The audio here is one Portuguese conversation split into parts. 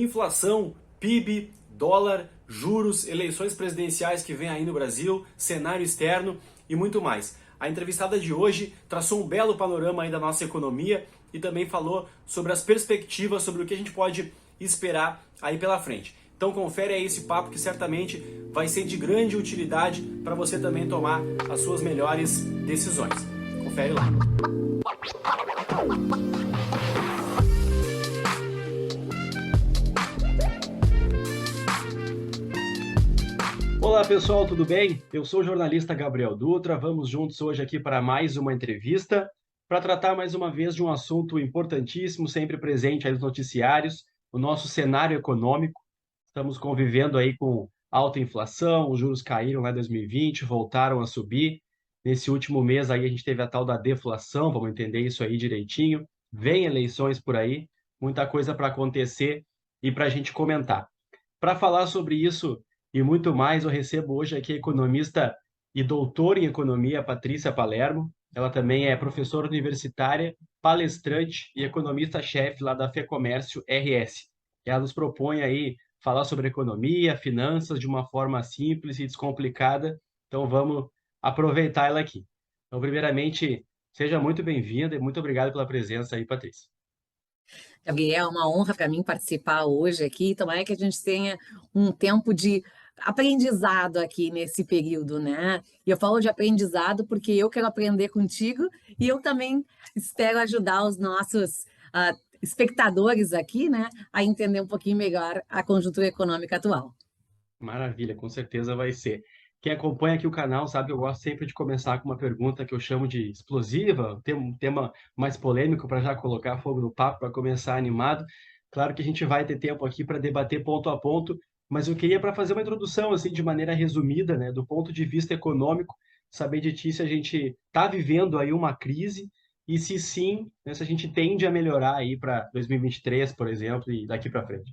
inflação, PIB, dólar, juros, eleições presidenciais que vem aí no Brasil, cenário externo e muito mais. A entrevistada de hoje traçou um belo panorama aí da nossa economia e também falou sobre as perspectivas, sobre o que a gente pode esperar aí pela frente. Então confere aí esse papo que certamente vai ser de grande utilidade para você também tomar as suas melhores decisões. Confere lá. Olá pessoal, tudo bem? Eu sou o jornalista Gabriel Dutra, vamos juntos hoje aqui para mais uma entrevista, para tratar mais uma vez de um assunto importantíssimo, sempre presente aí nos noticiários, o nosso cenário econômico. Estamos convivendo aí com alta inflação, os juros caíram lá em 2020, voltaram a subir. Nesse último mês aí a gente teve a tal da deflação, vamos entender isso aí direitinho. Vem eleições por aí, muita coisa para acontecer e para a gente comentar. Para falar sobre isso e muito mais, eu recebo hoje aqui a economista e doutora em economia, Patrícia Palermo. Ela também é professora universitária, palestrante e economista-chefe lá da FEComércio RS. Ela nos propõe aí falar sobre economia, finanças de uma forma simples e descomplicada. Então vamos aproveitar ela aqui. Então, primeiramente, seja muito bem-vinda e muito obrigado pela presença aí, Patrícia. Gabriel, é uma honra para mim participar hoje aqui. Tomara que a gente tenha um tempo de aprendizado aqui nesse período, né? E eu falo de aprendizado porque eu quero aprender contigo e eu também espero ajudar os nossos espectadores aqui, né, a entender um pouquinho melhor a conjuntura econômica atual. Maravilha, com certeza vai ser. Quem acompanha aqui o canal sabe que eu gosto sempre de começar com uma pergunta que eu chamo de explosiva, um tema mais polêmico para já colocar fogo no papo, para começar animado. Claro que a gente vai ter tempo aqui para debater ponto a ponto, mas eu queria para fazer uma introdução assim de maneira resumida, né, do ponto de vista econômico, saber de ti se a gente está vivendo aí uma crise e se sim, né, se a gente tende a melhorar aí para 2023, por exemplo, e daqui para frente.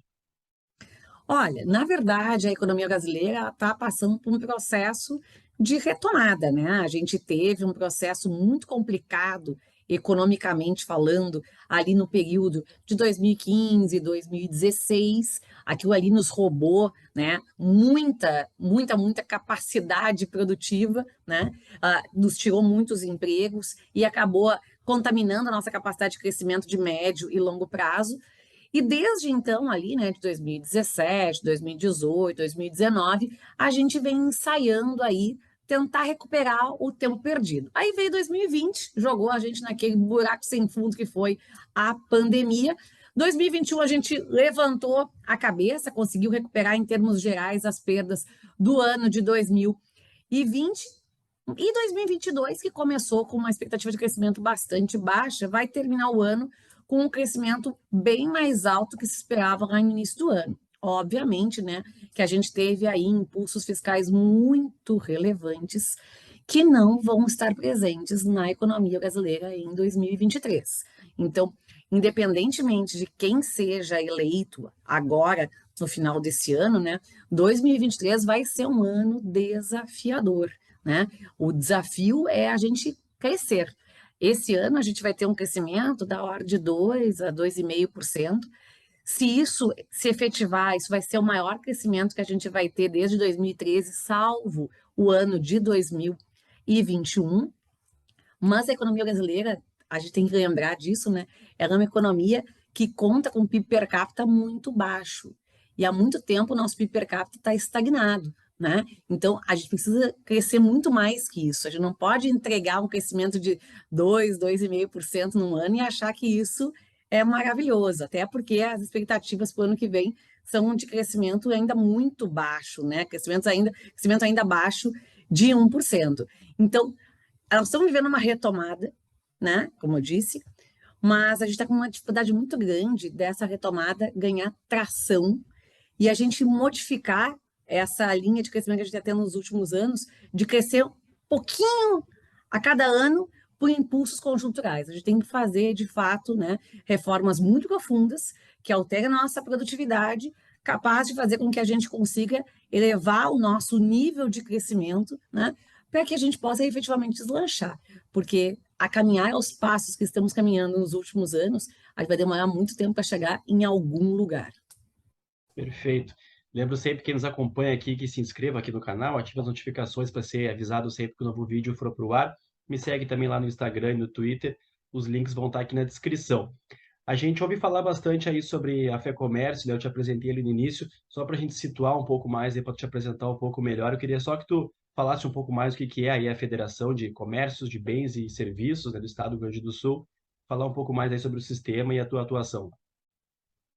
Olha, na verdade, a economia brasileira está passando por um processo de retomada, né? A gente teve um processo muito complicado, economicamente falando, ali no período de 2015, 2016. Aquilo ali nos roubou, né? Muita capacidade produtiva, né? Nos tirou muitos empregos e acabou contaminando a nossa capacidade de crescimento de médio e longo prazo. E desde então, ali, né, de 2017, 2018, 2019, a gente vem ensaiando aí tentar recuperar o tempo perdido. Aí veio 2020, jogou a gente naquele buraco sem fundo que foi a pandemia. 2021 a gente levantou a cabeça, conseguiu recuperar em termos gerais as perdas do ano de 2020. E 2022, que começou com uma expectativa de crescimento bastante baixa, vai terminar o ano com um crescimento bem mais alto que se esperava lá no início do ano. Obviamente, né, que a gente teve aí impulsos fiscais muito relevantes que não vão estar presentes na economia brasileira em 2023. Então, independentemente de quem seja eleito agora, no final desse ano, né, 2023 vai ser um ano desafiador, né? O desafio é a gente crescer. Esse ano a gente vai ter um crescimento da ordem de 2 a 2,5%. Se isso se efetivar, isso vai ser o maior crescimento que a gente vai ter desde 2013, salvo o ano de 2021. Mas a economia brasileira, a gente tem que lembrar disso, né? Ela é uma economia que conta com PIB per capita muito baixo. E há muito tempo o nosso PIB per capita está estagnado, né? Então, a gente precisa crescer muito mais que isso. A gente não pode entregar um crescimento de 2,5% no ano e achar que isso é maravilhoso, até porque as expectativas para o ano que vem são de crescimento ainda muito baixo, né? Crescimento ainda baixo de 1%. Então, elas estão vivendo uma retomada, né? Como eu disse, mas a gente está com uma dificuldade muito grande dessa retomada ganhar tração e a gente modificar essa linha de crescimento que a gente está tendo nos últimos anos, de crescer um pouquinho a cada ano por impulsos conjunturais. A gente tem que fazer, de fato, né, reformas muito profundas que alterem a nossa produtividade, capaz de fazer com que a gente consiga elevar o nosso nível de crescimento, né, para que a gente possa efetivamente deslanchar. Porque a caminhar aos passos que estamos caminhando nos últimos anos, a gente vai demorar muito tempo para chegar em algum lugar. Perfeito. Lembro sempre quem nos acompanha aqui que se inscreva aqui no canal, ative as notificações para ser avisado sempre que o novo vídeo for para o ar. Me segue também lá no Instagram e no Twitter. Os links vão estar aqui na descrição. A gente ouve falar bastante aí sobre a FEComércio, né? Eu te apresentei ali no início, só para a gente situar um pouco mais, para te apresentar um pouco melhor. Eu queria só que tu falasse um pouco mais o que que é aí a Federação de Comércios, de Bens e Serviços, né, do Estado do Rio Grande do Sul. Falar um pouco mais aí sobre o sistema e a tua atuação.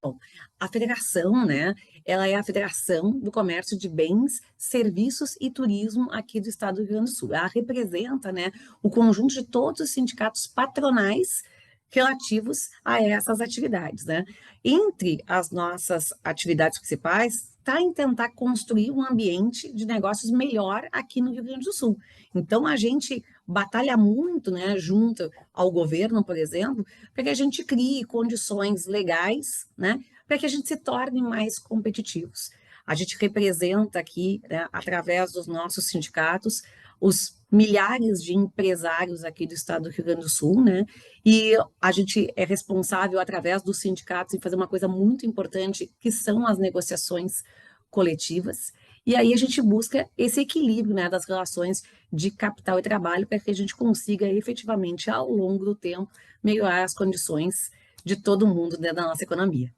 Bom, a federação, né, ela é a Federação do Comércio de Bens, Serviços e Turismo aqui do estado do Rio Grande do Sul. Ela representa, né, o conjunto de todos os sindicatos patronais relativos a essas atividades, né? Entre as nossas atividades principais, está em tentar construir um ambiente de negócios melhor aqui no Rio Grande do Sul. Então, a gente batalha muito, né, junto ao governo, por exemplo, para que a gente crie condições legais, né, para que a gente se torne mais competitivos. A gente representa aqui, né, através dos nossos sindicatos, os milhares de empresários aqui do estado do Rio Grande do Sul, né, e a gente é responsável, através dos sindicatos, em fazer uma coisa muito importante, que são as negociações coletivas, e aí a gente busca esse equilíbrio, né, das relações de capital e trabalho para que a gente consiga efetivamente, ao longo do tempo, melhorar as condições de todo mundo dentro da nossa economia.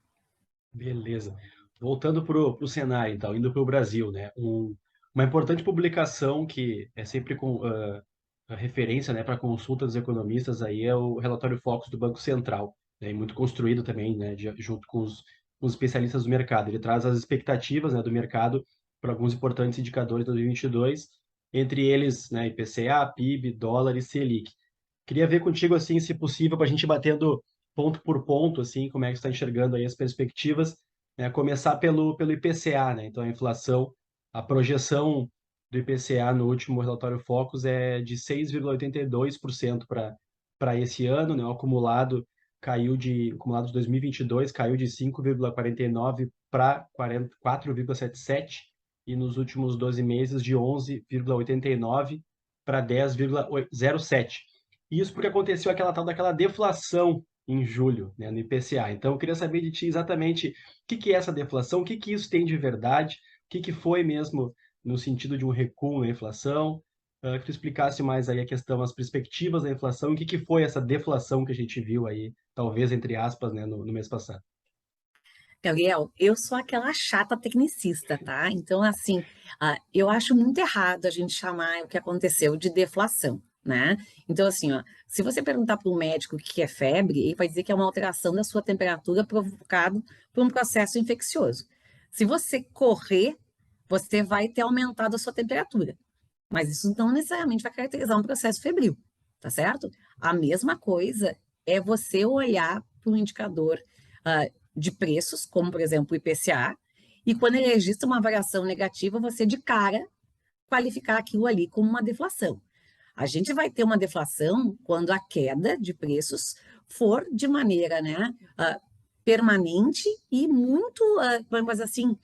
Beleza. Voltando para o cenário, então, indo para o Brasil, né? Uma importante publicação que é sempre a referência, né, para consulta dos economistas aí é o relatório Focus do Banco Central, né? E muito construído também, né, junto com os especialistas do mercado. Ele traz as expectativas, né, do mercado para alguns importantes indicadores de 2022, entre eles, né, IPCA, PIB, dólar e Selic. Queria ver contigo, assim, se possível, para a gente ir batendo ponto por ponto, assim, como é que você está enxergando aí as perspectivas, né? Começar pelo IPCA, né? Então, a inflação, a projeção do IPCA no último relatório Focus é de 6,82% para esse ano, né? O acumulado o acumulado de 2022 caiu de 5,49 para 4,77 e nos últimos 12 meses de 11,89 para 10,07. Isso porque aconteceu aquela tal daquela deflação em julho, né, no IPCA. Então, eu queria saber de ti exatamente o que que é essa deflação, o que que isso tem de verdade, o que que foi mesmo no sentido de um recuo na inflação, que tu explicasse mais aí a questão, as perspectivas da inflação, e o que que foi essa deflação que a gente viu aí, talvez entre aspas, né, no mês passado. Gabriel, eu sou aquela chata tecnicista, tá? Então, assim, eu acho muito errado a gente chamar o que aconteceu de deflação, né? Então, assim, ó, se você perguntar para um médico o que é febre, ele vai dizer que é uma alteração da sua temperatura provocado por um processo infeccioso. Se você correr, você vai ter aumentado a sua temperatura, mas isso não necessariamente vai caracterizar um processo febril, tá certo? A mesma coisa é você olhar para um indicador de preços, como por exemplo o IPCA, e quando ele registra uma variação negativa, você de cara qualificar aquilo ali como uma deflação. A gente vai ter uma deflação quando a queda de preços for de maneira, né, permanente e muito, vamos assim,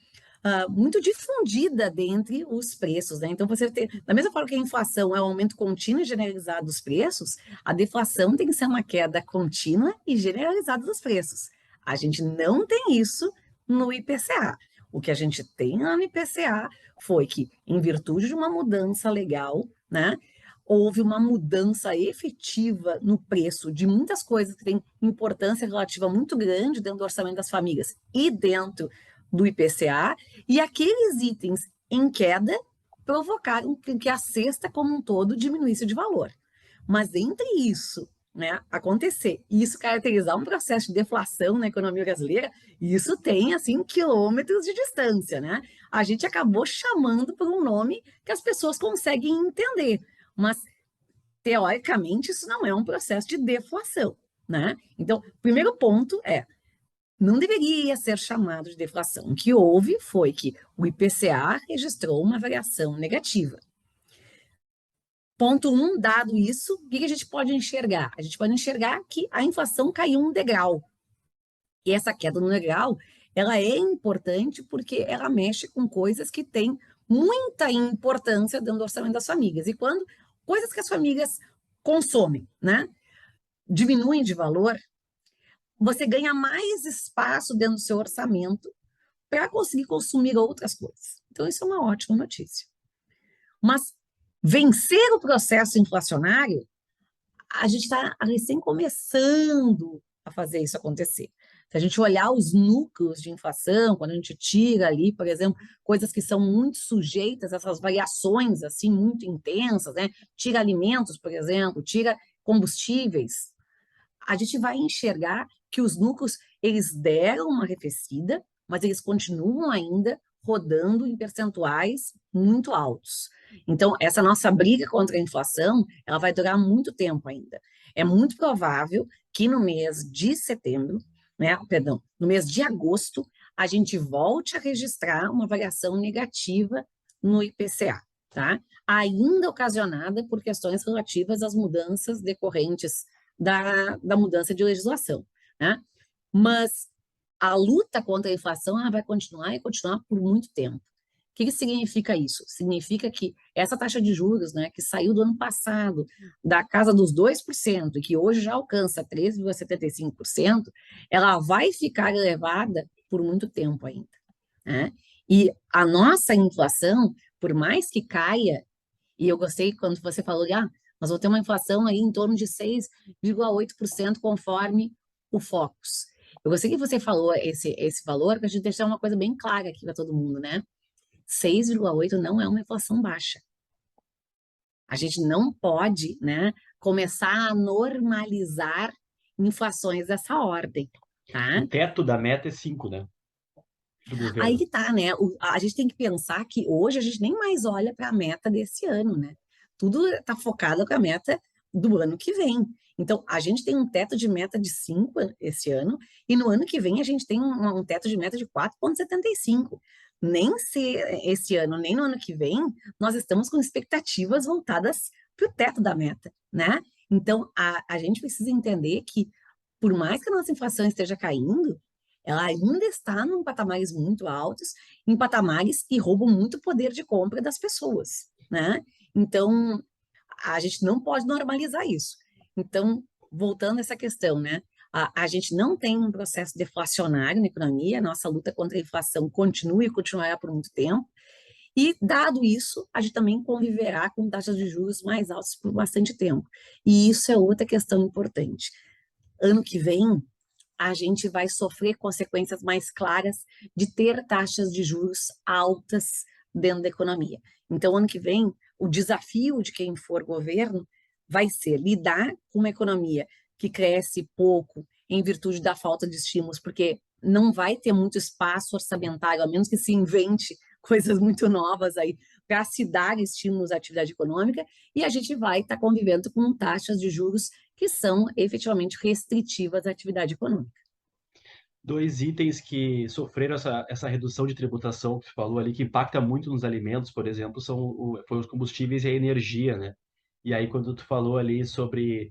muito difundida dentre os preços, né? Então, você tem, da mesma forma que a inflação é um aumento contínuo e generalizado dos preços, a deflação tem que ser uma queda contínua e generalizada dos preços. A gente não tem isso no IPCA. O que a gente tem no IPCA foi que, em virtude de uma mudança legal, né, houve uma mudança efetiva no preço de muitas coisas que têm importância relativa muito grande dentro do orçamento das famílias e dentro do IPCA, e aqueles itens em queda provocaram que a cesta como um todo diminuísse de valor. Mas entre isso, né, acontecer e isso caracterizar um processo de deflação na economia brasileira, isso tem assim quilômetros de distância, né? A gente acabou chamando por um nome que as pessoas conseguem entender, mas teoricamente isso não é um processo de deflação, né? Então, o primeiro ponto é não deveria ser chamado de deflação. O que houve foi que o IPCA registrou uma variação negativa. Ponto um, dado isso, o que a gente pode enxergar? A gente pode enxergar que a inflação caiu um degrau. E essa queda no degrau, ela é importante porque ela mexe com coisas que têm muita importância dentro do orçamento das famílias. E quando coisas que as famílias consomem, né, diminuem de valor, você ganha mais espaço dentro do seu orçamento para conseguir consumir outras coisas. Então, isso é uma ótima notícia. Mas vencer o processo inflacionário, a gente está recém começando a fazer isso acontecer. Se a gente olhar os núcleos de inflação, quando a gente tira ali, por exemplo, coisas que são muito sujeitas a essas variações assim muito intensas, né? Tira alimentos, por exemplo, tira combustíveis, a gente vai enxergar que os núcleos eles deram uma arrefecida, mas eles continuam ainda rodando em percentuais muito altos. Então, essa nossa briga contra a inflação, ela vai durar muito tempo ainda. É muito provável que no mês de setembro, né, perdão, no mês de agosto, a gente volte a registrar uma variação negativa no IPCA, tá? Ainda ocasionada por questões relativas às mudanças decorrentes da mudança de legislação, né? Mas a luta contra a inflação ela vai continuar e continuar por muito tempo. O que significa isso? Significa que essa taxa de juros, né, que saiu do ano passado da casa dos 2% e que hoje já alcança 3,75%, ela vai ficar elevada por muito tempo ainda, né? E a nossa inflação, por mais que caia, e eu gostei quando você falou, nós vamos ter uma inflação aí em torno de 6,8% conforme o Focus. Eu gostei que você falou esse valor, para a gente deixar uma coisa bem clara aqui para todo mundo, né? 6,8 não é uma inflação baixa. A gente não pode, né, começar a normalizar inflações dessa ordem, tá? O teto da meta é 5, né? Do Aí governo. que tá, né? A gente tem que pensar que hoje a gente nem mais olha para a meta desse ano, né? Tudo está focado para a meta do ano que vem. Então, a gente tem um teto de meta de 5 esse ano, e no ano que vem a gente tem um teto de meta de 4,75. Nem se esse ano, nem no ano que vem, nós estamos com expectativas voltadas para o teto da meta, né? Então, a gente precisa entender que, por mais que a nossa inflação esteja caindo, ela ainda está em patamares muito altos, em patamares que roubam muito poder de compra das pessoas, né? Então, a gente não pode normalizar isso. Então, voltando a essa questão, né? A gente não tem um processo deflacionário na economia, a nossa luta contra a inflação continua e continuará por muito tempo, e, dado isso, a gente também conviverá com taxas de juros mais altas por bastante tempo. E isso é outra questão importante. Ano que vem, a gente vai sofrer consequências mais claras de ter taxas de juros altas dentro da economia. Então, ano que vem, o desafio de quem for governo vai ser lidar com uma economia que cresce pouco em virtude da falta de estímulos, porque não vai ter muito espaço orçamentário, a menos que se invente coisas muito novas aí para se dar estímulos à atividade econômica, e a gente vai estar convivendo com taxas de juros que são efetivamente restritivas à atividade econômica. Dois itens que sofreram essa redução de tributação que você falou ali, que impacta muito nos alimentos, por exemplo, foram os combustíveis e a energia, né? E aí, quando tu falou ali sobre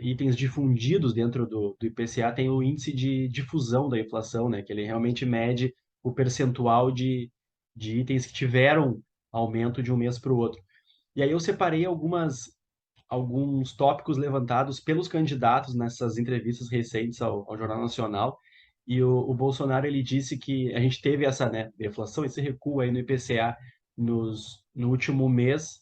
itens difundidos dentro do IPCA, tem o índice de difusão da inflação, né? Que ele realmente mede o percentual de itens que tiveram aumento de um mês para o outro. E aí eu separei alguns tópicos levantados pelos candidatos nessas entrevistas recentes ao Jornal Nacional. E o Bolsonaro ele disse que a gente teve essa, né, deflação, esse recuo aí no IPCA no último mês,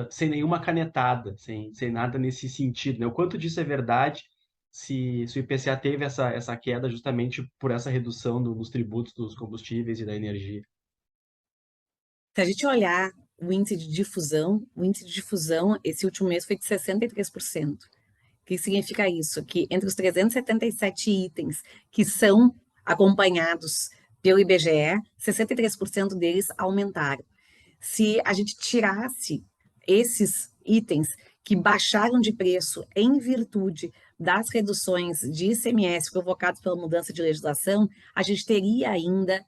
sem nenhuma canetada, sem nada nesse sentido, né? O quanto disso é verdade, se o IPCA teve essa queda justamente por essa redução nos tributos dos combustíveis e da energia. Se a gente olhar o índice de difusão esse último mês foi de 63%. O que significa isso? Que entre os 377 itens que são acompanhados pelo IBGE, 63% deles aumentaram. Se a gente tirasse esses itens que baixaram de preço em virtude das reduções de ICMS provocadas pela mudança de legislação, a gente teria ainda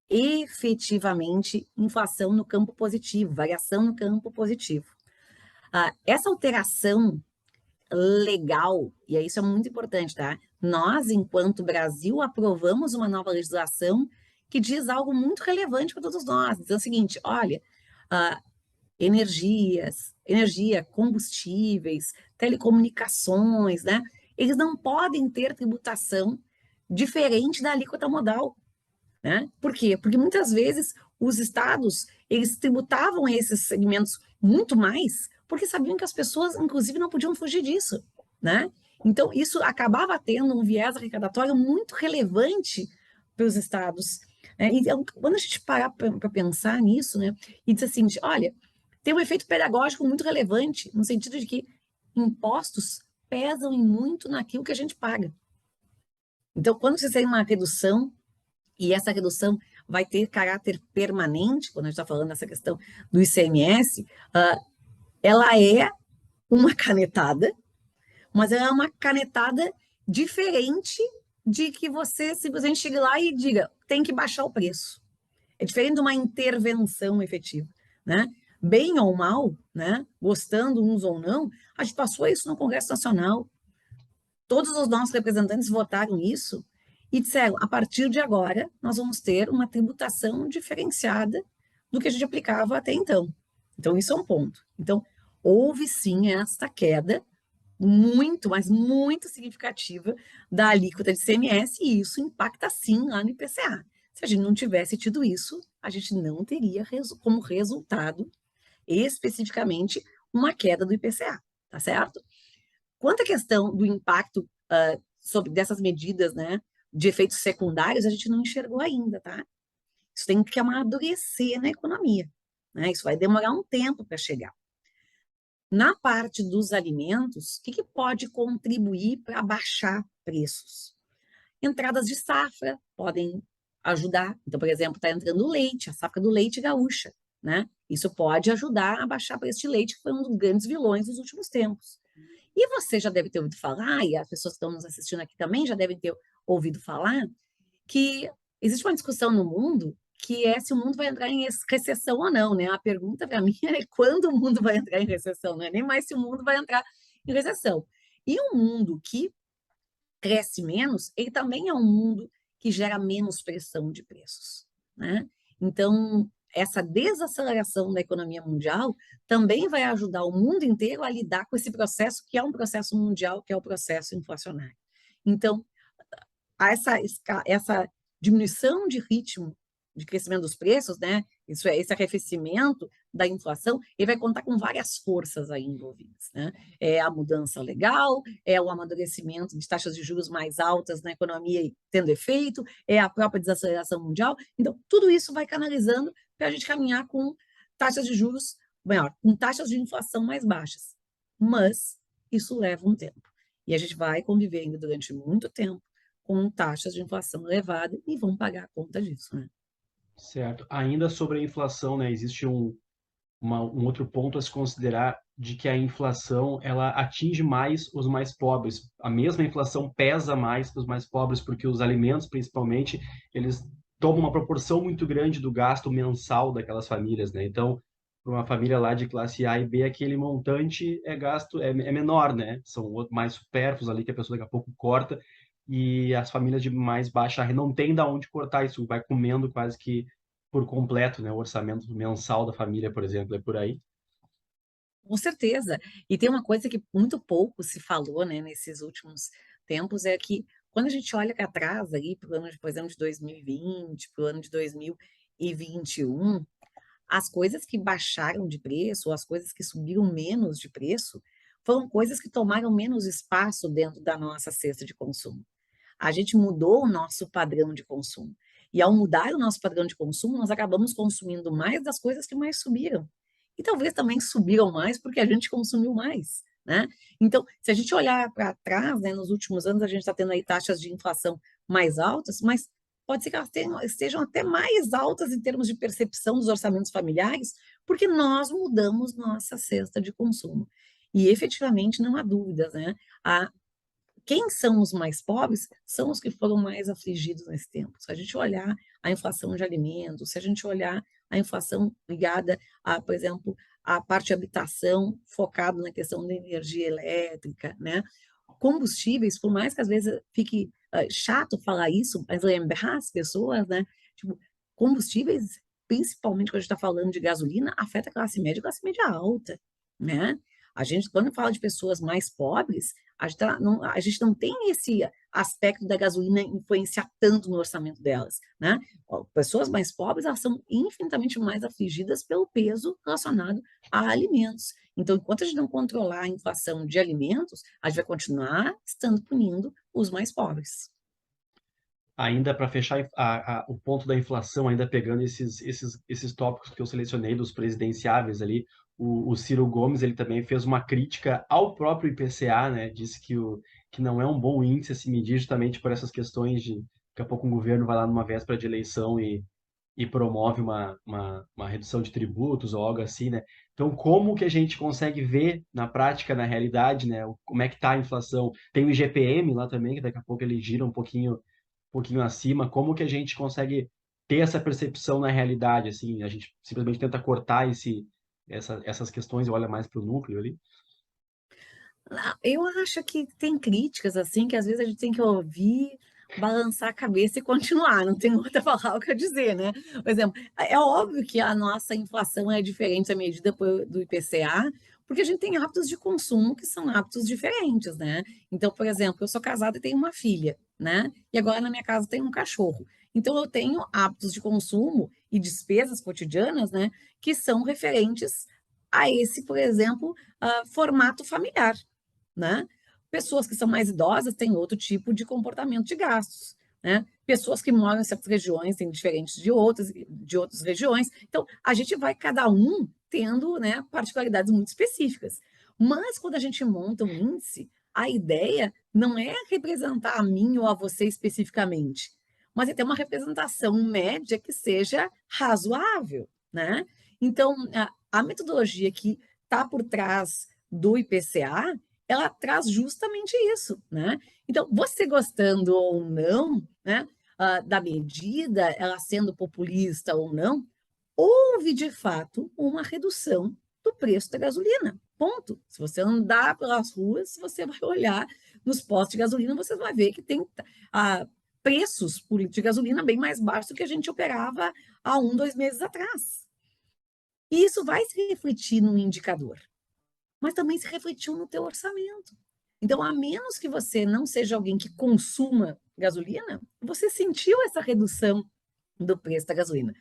efetivamente inflação no campo positivo, variação no campo positivo. Essa alteração legal, e isso é muito importante, tá? Nós, enquanto Brasil, aprovamos uma nova legislação que diz algo muito relevante para todos nós. Diz o seguinte, olha, energia, combustíveis, telecomunicações, né? Eles não podem ter tributação diferente da alíquota modal. né? Por quê? Porque muitas vezes os estados, eles tributavam esses segmentos muito mais, porque sabiam que as pessoas, inclusive, não podiam fugir disso, né? Então, isso acabava tendo um viés arrecadatório muito relevante para os estados. Né? Então, quando a gente parar para pensar nisso, né, e diz assim, olha, tem um efeito pedagógico muito relevante, no sentido de que impostos pesam em muito naquilo que a gente paga. Então, quando você tem uma redução, e essa redução vai ter caráter permanente, quando a gente está falando dessa questão do ICMS, ela é uma canetada, mas ela é uma canetada diferente de que você simplesmente chegue lá e diga, tem que baixar o preço. É diferente de uma intervenção efetiva, né? Bem ou mal, né? Gostando uns ou não, a gente passou isso no Congresso Nacional. Todos os nossos representantes votaram isso e disseram, a partir de agora, nós vamos ter uma tributação diferenciada do que a gente aplicava até então. Então, isso é um ponto. Então, houve sim esta queda muito, mas muito significativa da alíquota de CMS, e isso impacta sim lá no IPCA. Se a gente não tivesse tido isso, a gente não teria como resultado, especificamente, uma queda do IPCA, tá certo? Quanto à questão do impacto sobre dessas medidas, né, de efeitos secundários, a gente não enxergou ainda, tá? Isso tem que amadurecer na economia, né? Isso vai demorar um tempo para chegar. Na parte dos alimentos, o que pode contribuir para baixar preços? Entradas de safra podem ajudar. Então, por exemplo, está entrando leite, a safra do leite gaúcha, né? Isso pode ajudar a baixar o preço de leite, que foi um dos grandes vilões dos últimos tempos. E você já deve ter ouvido falar, e as pessoas que estão nos assistindo aqui também já devem ter ouvido falar, que existe uma discussão no mundo que é se o mundo vai entrar em recessão ou não, né? A pergunta para mim é quando o mundo vai entrar em recessão, não é nem mais se o mundo vai entrar em recessão. E um mundo que cresce menos, ele também é um mundo que gera menos pressão de preços, né? Então, essa desaceleração da economia mundial também vai ajudar o mundo inteiro a lidar com esse processo que é um processo mundial, que é o processo inflacionário. Então, essa diminuição de ritmo de crescimento dos preços, né? Isso é esse arrefecimento da inflação, ele vai contar com várias forças aí envolvidas, né? É a mudança legal, é o amadurecimento de taxas de juros mais altas na economia tendo efeito, é a própria desaceleração mundial. Então, tudo isso vai canalizando para a gente caminhar com taxas de juros, melhor, com taxas de inflação mais baixas. Mas isso leva um tempo. E a gente vai conviver ainda durante muito tempo com taxas de inflação elevada e vão pagar a conta disso, né? Certo. Ainda sobre a inflação, né, existe um outro ponto a se considerar de que a inflação ela atinge mais os mais pobres. A mesma inflação pesa mais para os mais pobres porque os alimentos, principalmente, eles tomam uma proporção muito grande do gasto mensal daquelas famílias, né? Então, para uma família lá de classe A e B, aquele montante é gasto é menor, né? São mais supérfluos ali que a pessoa daqui a pouco corta e as famílias de mais baixa renda não tem da onde cortar isso, vai comendo quase que por completo, né? O orçamento mensal da família, por exemplo, é por aí. Com certeza. E tem uma coisa que muito pouco se falou, né, nesses últimos tempos, é que quando a gente olha para trás ali, para o ano, por exemplo, de 2020, para o ano de 2021, as coisas que baixaram de preço, ou as coisas que subiram menos de preço, foram coisas que tomaram menos espaço dentro da nossa cesta de consumo. A gente mudou o nosso padrão de consumo. E ao mudar o nosso padrão de consumo, nós acabamos consumindo mais das coisas que mais subiram. E talvez também subiram mais porque a gente consumiu mais, né? Então, se a gente olhar para trás, né, nos últimos anos, a gente está tendo aí taxas de inflação mais altas, mas pode ser que elas estejam até mais altas em termos de percepção dos orçamentos familiares, porque nós mudamos nossa cesta de consumo. E efetivamente, não há dúvidas, né? A quem são os mais pobres são os que foram mais afligidos nesse tempo. Se a gente olhar a inflação de alimentos, se a gente olhar a inflação ligada a, por exemplo, a parte de habitação, focado na questão da energia elétrica, né? Combustíveis, por mais que às vezes fique chato falar isso, mas lembrar as pessoas, né? Tipo, combustíveis, principalmente quando a gente está falando de gasolina, afeta a classe média alta, né? Quando fala de pessoas mais pobres, a gente não tem esse aspecto da gasolina influenciar tanto no orçamento delas, né? Ó, pessoas mais pobres, elas são infinitamente mais afligidas pelo peso relacionado a alimentos. Então, enquanto a gente não controlar a inflação de alimentos, a gente vai continuar estando punindo os mais pobres. Ainda para fechar o ponto da inflação, ainda pegando esses tópicos que eu selecionei dos presidenciáveis ali, o Ciro Gomes ele também fez uma crítica ao próprio IPCA, né? Disse que não é um bom índice a se medir justamente por essas questões de daqui a pouco um governo vai lá numa véspera de eleição e promove uma redução de tributos ou algo assim, né? Então, como que a gente consegue ver na prática, na realidade, né? Como é que está a inflação? Tem o IGPM lá também, que daqui a pouco ele gira um pouquinho acima, como que a gente consegue ter essa percepção na realidade, assim, a gente simplesmente tenta cortar essas questões e olha mais para o núcleo ali? Eu acho que tem críticas, assim, que às vezes a gente tem que ouvir, balançar a cabeça e continuar, não tem outra palavra que dizer, né. Por exemplo, é óbvio que a nossa inflação é diferente à medida do IPCA, porque a gente tem hábitos de consumo que são hábitos diferentes, né. Então, por exemplo, eu sou casada e tenho uma filha, né, e agora na minha casa tem um cachorro. Então eu tenho hábitos de consumo e despesas cotidianas, né, que são referentes a esse, por exemplo, formato familiar, né? Pessoas que são mais idosas têm outro tipo de comportamento de gastos, né? Pessoas que moram em certas regiões têm diferentes de outras regiões. Então, a gente vai cada um tendo, né, particularidades muito específicas. Mas quando a gente monta um índice, a ideia não é representar a mim ou a você especificamente, mas é ter uma representação média que seja razoável, né? Então, a metodologia que está por trás do IPCA, ela traz justamente isso, né. Então, você gostando ou não, né, da medida, ela sendo populista ou não, houve de fato uma redução do preço da gasolina, ponto. Se você andar pelas ruas, você vai olhar nos postos de gasolina, você vai ver que tem, ah, preços por litro de gasolina bem mais baixos do que a gente operava há 1, 2 meses atrás. E isso vai se refletir no indicador, mas também se refletiu no teu orçamento. Então, a menos que você não seja alguém que consuma gasolina, você sentiu essa redução do preço da gasolina,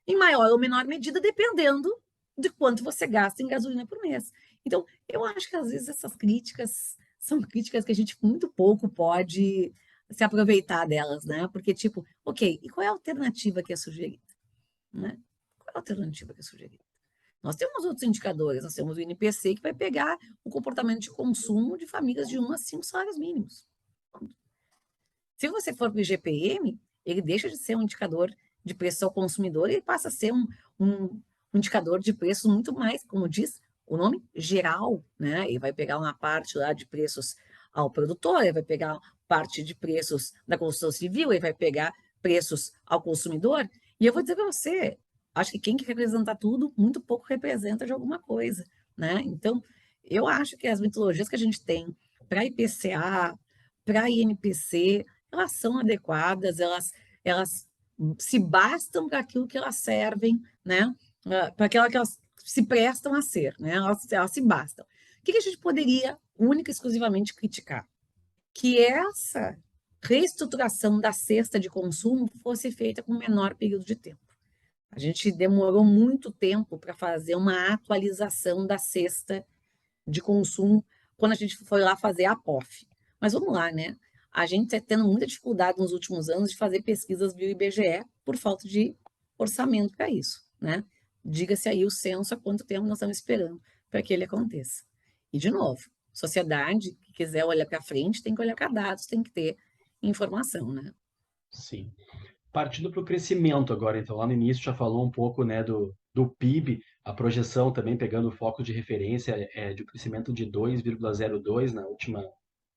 em maior ou menor medida, dependendo de quanto você gasta em gasolina por mês. Então, eu acho que às vezes essas críticas são críticas que a gente muito pouco pode se aproveitar delas, né? Porque, tipo, ok, e qual é a alternativa que é sugerida, né? Qual é a alternativa que é sugerida? Nós temos outros indicadores, nós temos o INPC, que vai pegar o comportamento de consumo de famílias de 1 a 5 salários mínimos. Se você for para o IGPM, ele deixa de ser um indicador de preço ao consumidor e passa a ser um indicador de preços muito mais, como diz o nome, geral, né? Ele vai pegar uma parte lá de preços ao produtor, ele vai pegar parte de preços da construção civil, ele vai pegar preços ao consumidor. E eu vou dizer para você, acho que quem quer representar tudo, muito pouco representa de alguma coisa, né? Então, eu acho que as metodologias que a gente tem para IPCA, para INPC, elas são adequadas, elas se bastam para aquilo que elas servem, né, para aquilo que elas se prestam a ser, né, elas se bastam. O que que a gente poderia única e exclusivamente criticar? Que essa reestruturação da cesta de consumo fosse feita com menor período de tempo. A gente demorou muito tempo para fazer uma atualização da cesta de consumo quando a gente foi lá fazer a POF. Mas vamos lá, né? A gente está tendo muita dificuldade nos últimos anos de fazer pesquisas via IBGE por falta de orçamento para isso, né? Diga-se aí o censo há quanto tempo nós estamos esperando para que ele aconteça. E, de novo, sociedade que quiser olhar para frente tem que olhar para dados, tem que ter informação, né? Sim. Partindo para o crescimento agora, então, lá no início já falou um pouco, né, do PIB, a projeção também pegando o foco de referência de um crescimento de 2,02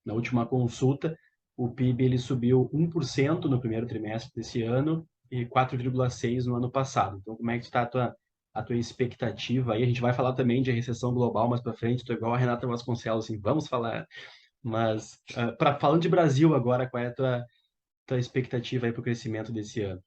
na última consulta. O PIB ele subiu 1% no primeiro trimestre desse ano e 4,6% no ano passado. Então, como é que está a tua expectativa aí? A gente vai falar também de recessão global mais para frente, estou igual a Renata Vasconcelos, assim, vamos falar. Mas, falando de Brasil agora, qual é a tua expectativa aí para o crescimento desse ano?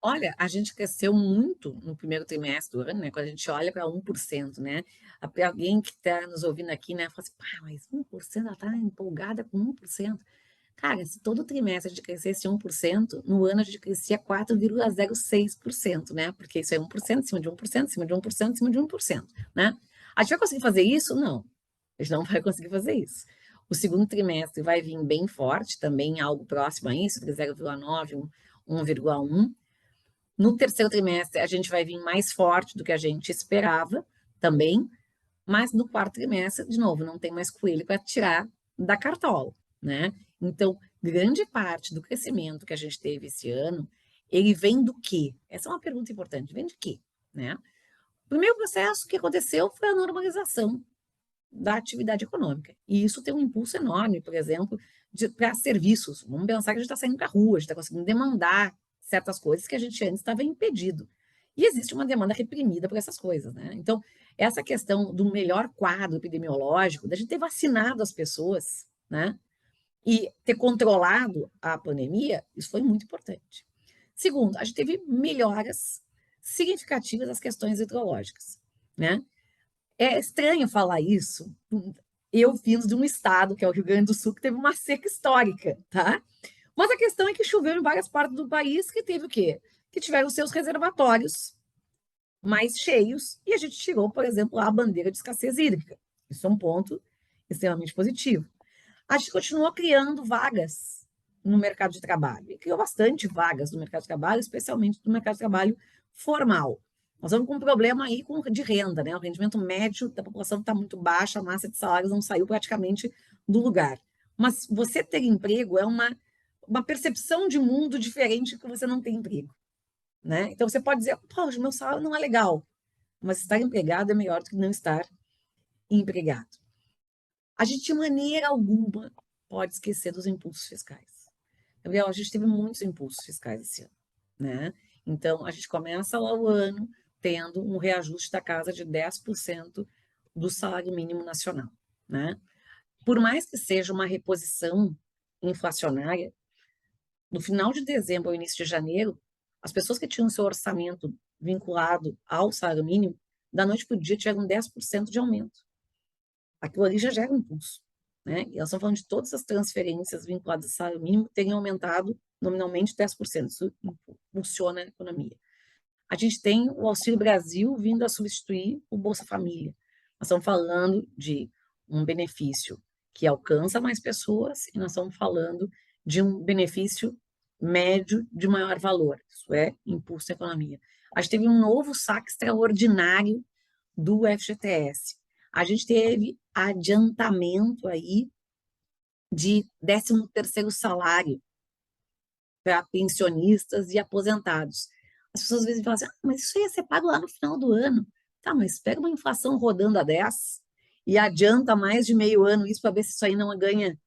Olha, a gente cresceu muito no primeiro trimestre do ano, né? Quando a gente olha para 1%, né? Para alguém que está nos ouvindo aqui, né? Fala assim, pá, mas 1%, ela está empolgada com 1%. Cara, se todo trimestre a gente crescesse 1%, no ano a gente crescia 4,06%, né? Porque isso é 1% em cima de 1%, em cima de 1%, em cima de 1%, né? A gente vai conseguir fazer isso? Não. A gente não vai conseguir fazer isso. O segundo trimestre vai vir bem forte, também algo próximo a isso, de 0,9, 1,1. No terceiro trimestre, a gente vai vir mais forte do que a gente esperava também, mas no quarto trimestre, de novo, não tem mais coelho para tirar da cartola, né? Então, grande parte do crescimento que a gente teve esse ano, ele vem do quê? Essa é uma pergunta importante. Vem de quê, né? O primeiro processo que aconteceu foi a normalização da atividade econômica. E isso tem um impulso enorme, por exemplo, para serviços. Vamos pensar que a gente está saindo para a rua, a gente está conseguindo demandar certas coisas que a gente antes estava impedido. E existe uma demanda reprimida por essas coisas, né? Então, essa questão do melhor quadro epidemiológico, da gente ter vacinado as pessoas, né? E ter controlado a pandemia, isso foi muito importante. Segundo, a gente teve melhoras significativas das questões hidrológicas, né? É estranho falar isso. Eu vim de um estado, que é o Rio Grande do Sul, que teve uma seca histórica, tá? Mas a questão é que choveu em várias partes do país que teve o quê? Que tiveram seus reservatórios mais cheios e a gente tirou, por exemplo, a bandeira de escassez hídrica. Isso é um ponto extremamente positivo. A gente continuou criando vagas no mercado de trabalho. E criou bastante vagas no mercado de trabalho, especialmente no mercado de trabalho formal. Nós vamos com um problema aí de renda, né? O rendimento médio da população está muito baixo, a massa de salários não saiu praticamente do lugar. Mas você ter emprego é uma percepção de mundo diferente que você não tem emprego, né? Então você pode dizer, poxa, meu salário não é legal, mas estar empregado é melhor do que não estar empregado. A gente, de maneira alguma, pode esquecer dos impulsos fiscais. Gabriel, a gente teve muitos impulsos fiscais esse ano, né? Então, a gente começa lá o ano tendo um reajuste da casa de 10% do salário mínimo nacional, né? Por mais que seja uma reposição inflacionária, no final de dezembro ao início de janeiro, as pessoas que tinham seu orçamento vinculado ao salário mínimo, da noite para o dia tiveram 10% de aumento. Aquilo ali já gera um impulso, né? E nós estamos falando de todas as transferências vinculadas ao salário mínimo terem aumentado nominalmente 10%. Isso impulsiona a economia. A gente tem o Auxílio Brasil vindo a substituir o Bolsa Família. Nós estamos falando de um benefício que alcança mais pessoas e nós estamos falando de um benefício médio de maior valor. Isso é impulso à economia. A gente teve um novo saque extraordinário do FGTS. A gente teve adiantamento aí de 13º salário para pensionistas e aposentados. As pessoas às vezes falam assim, mas isso ia ser pago lá no final do ano. Tá, mas pega uma inflação rodando a 10 e adianta mais de meio ano isso para ver se isso aí não ganha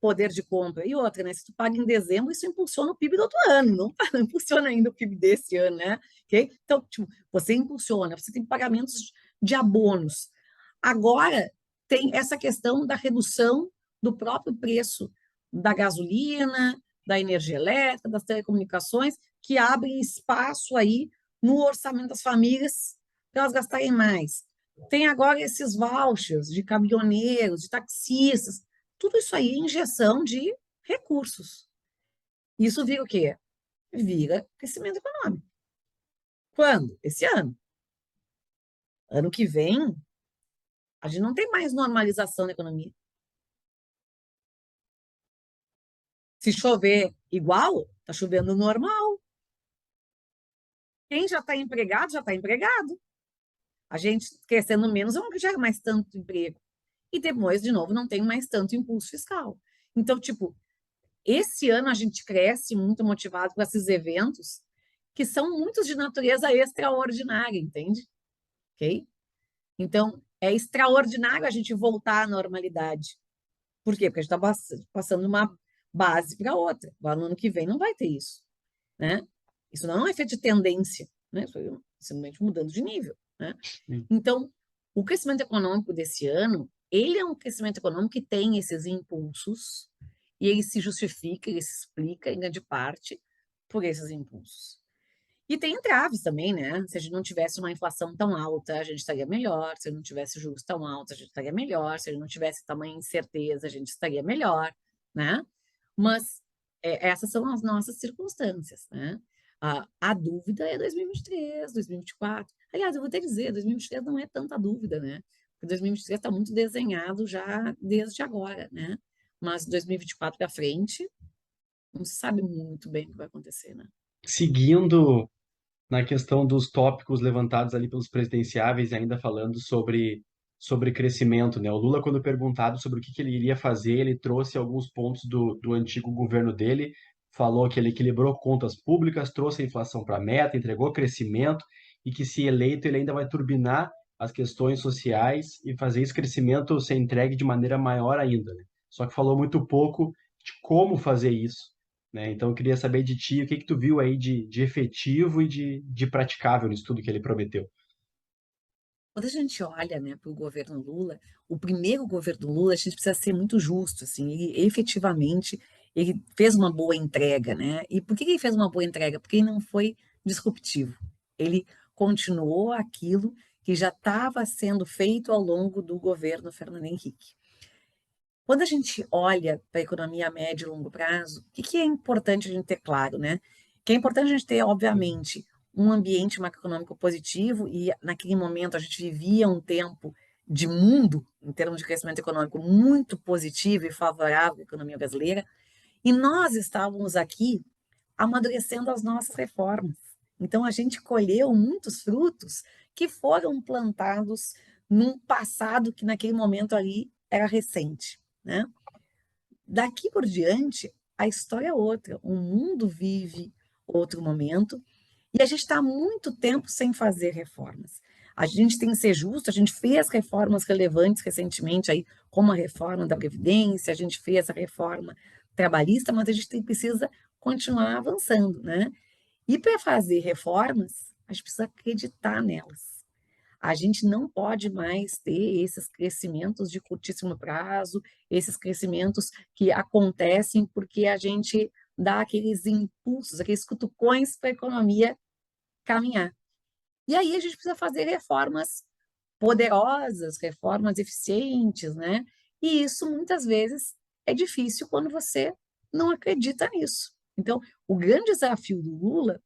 poder de compra. E outra, né? Se tu paga em dezembro, isso impulsiona o PIB do outro ano, não, não impulsiona ainda o PIB desse ano, né? Okay? Então, tipo, você impulsiona, você tem pagamentos de abonos. Agora, tem essa questão da redução do próprio preço da gasolina, da energia elétrica, das telecomunicações, que abrem espaço aí no orçamento das famílias para elas gastarem mais. Tem agora esses vouchers de caminhoneiros, de taxistas, tudo isso aí é injeção de recursos. Isso vira o quê? Vira crescimento econômico. Quando? Esse ano. Ano que vem, a gente não tem mais normalização da economia. Se chover igual, está chovendo normal. Quem já está empregado, já está empregado. A gente crescendo menos, não gera mais tanto emprego. E depois, de novo, não tem mais tanto impulso fiscal. Então, tipo, esse ano a gente cresce muito motivado com esses eventos que são muitos de natureza extraordinária, entende? Ok? Então, é extraordinário a gente voltar à normalidade. Por quê? Porque a gente está passando de uma base para outra. Agora, no ano que vem, não vai ter isso, né? Isso não é um efeito de tendência, né? Foi simplesmente mudando de nível, né? Então, o crescimento econômico desse ano, ele é um crescimento econômico que tem esses impulsos e ele se justifica, ele se explica, em grande parte, por esses impulsos. E tem entraves também, né? Se a gente não tivesse uma inflação tão alta, a gente estaria melhor. Se não tivesse juros tão altos, a gente estaria melhor. Se a gente não tivesse tamanha incerteza, a gente estaria melhor, né? Mas essas são as nossas circunstâncias, né? A dúvida é 2023, 2024. Aliás, eu vou até dizer, 2023 não é tanta dúvida, né? Porque 2023 está muito desenhado já desde agora, né? Mas 2024 para frente, não se sabe muito bem o que vai acontecer, né? Seguindo na questão dos tópicos levantados ali pelos presidenciáveis, e ainda falando sobre crescimento, né? O Lula, quando perguntado sobre o que ele iria fazer, ele trouxe alguns pontos do antigo governo dele, falou que ele equilibrou contas públicas, trouxe a inflação para a meta, entregou crescimento e que, se eleito, ele ainda vai turbinar as questões sociais e fazer esse crescimento ser entregue de maneira maior ainda, né? Só que falou muito pouco de como fazer isso, né? Então eu queria saber de ti, o que que tu viu aí de efetivo e de praticável nisso tudo que ele prometeu. Quando a gente olha, né, para o governo Lula, o primeiro governo Lula, a gente precisa ser muito justo, assim, ele efetivamente ele fez uma boa entrega, né? E por que ele fez uma boa entrega? Porque ele não foi disruptivo. Ele continuou aquilo que já estava sendo feito ao longo do governo Fernando Henrique. Quando a gente olha para a economia a médio e longo prazo, o que que é importante a gente ter claro, né? Que é importante a gente ter, obviamente, um ambiente macroeconômico positivo, e naquele momento a gente vivia um tempo de mundo, em termos de crescimento econômico, muito positivo e favorável à economia brasileira, e nós estávamos aqui amadurecendo as nossas reformas. Então, a gente colheu muitos frutos que foram plantados num passado que, naquele momento ali, era recente, né? Daqui por diante, a história é outra. O mundo vive outro momento e a gente está há muito tempo sem fazer reformas. A gente tem que ser justo, a gente fez reformas relevantes recentemente, aí, como a reforma da Previdência, a gente fez a reforma trabalhista, mas a gente precisa continuar avançando, né? E para fazer reformas, a gente precisa acreditar nelas. A gente não pode mais ter esses crescimentos de curtíssimo prazo, esses crescimentos que acontecem porque a gente dá aqueles impulsos, aqueles cutucões para a economia caminhar. E aí a gente precisa fazer reformas poderosas, reformas eficientes, né? E isso muitas vezes é difícil quando você não acredita nisso. Então, o grande desafio do Lula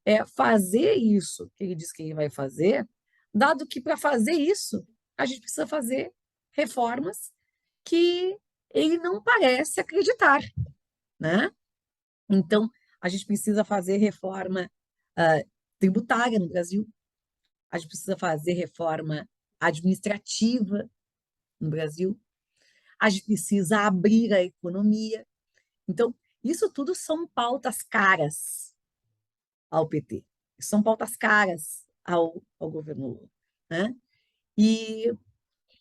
é fazer isso que ele diz que ele vai fazer, dado que para fazer isso a gente precisa fazer reformas que ele não parece acreditar, né? Então, a gente precisa fazer reforma tributária no Brasil, a gente precisa fazer reforma administrativa no Brasil, a gente precisa abrir a economia. Então, isso tudo são pautas caras ao PT, são pautas caras ao governo Lula, né? E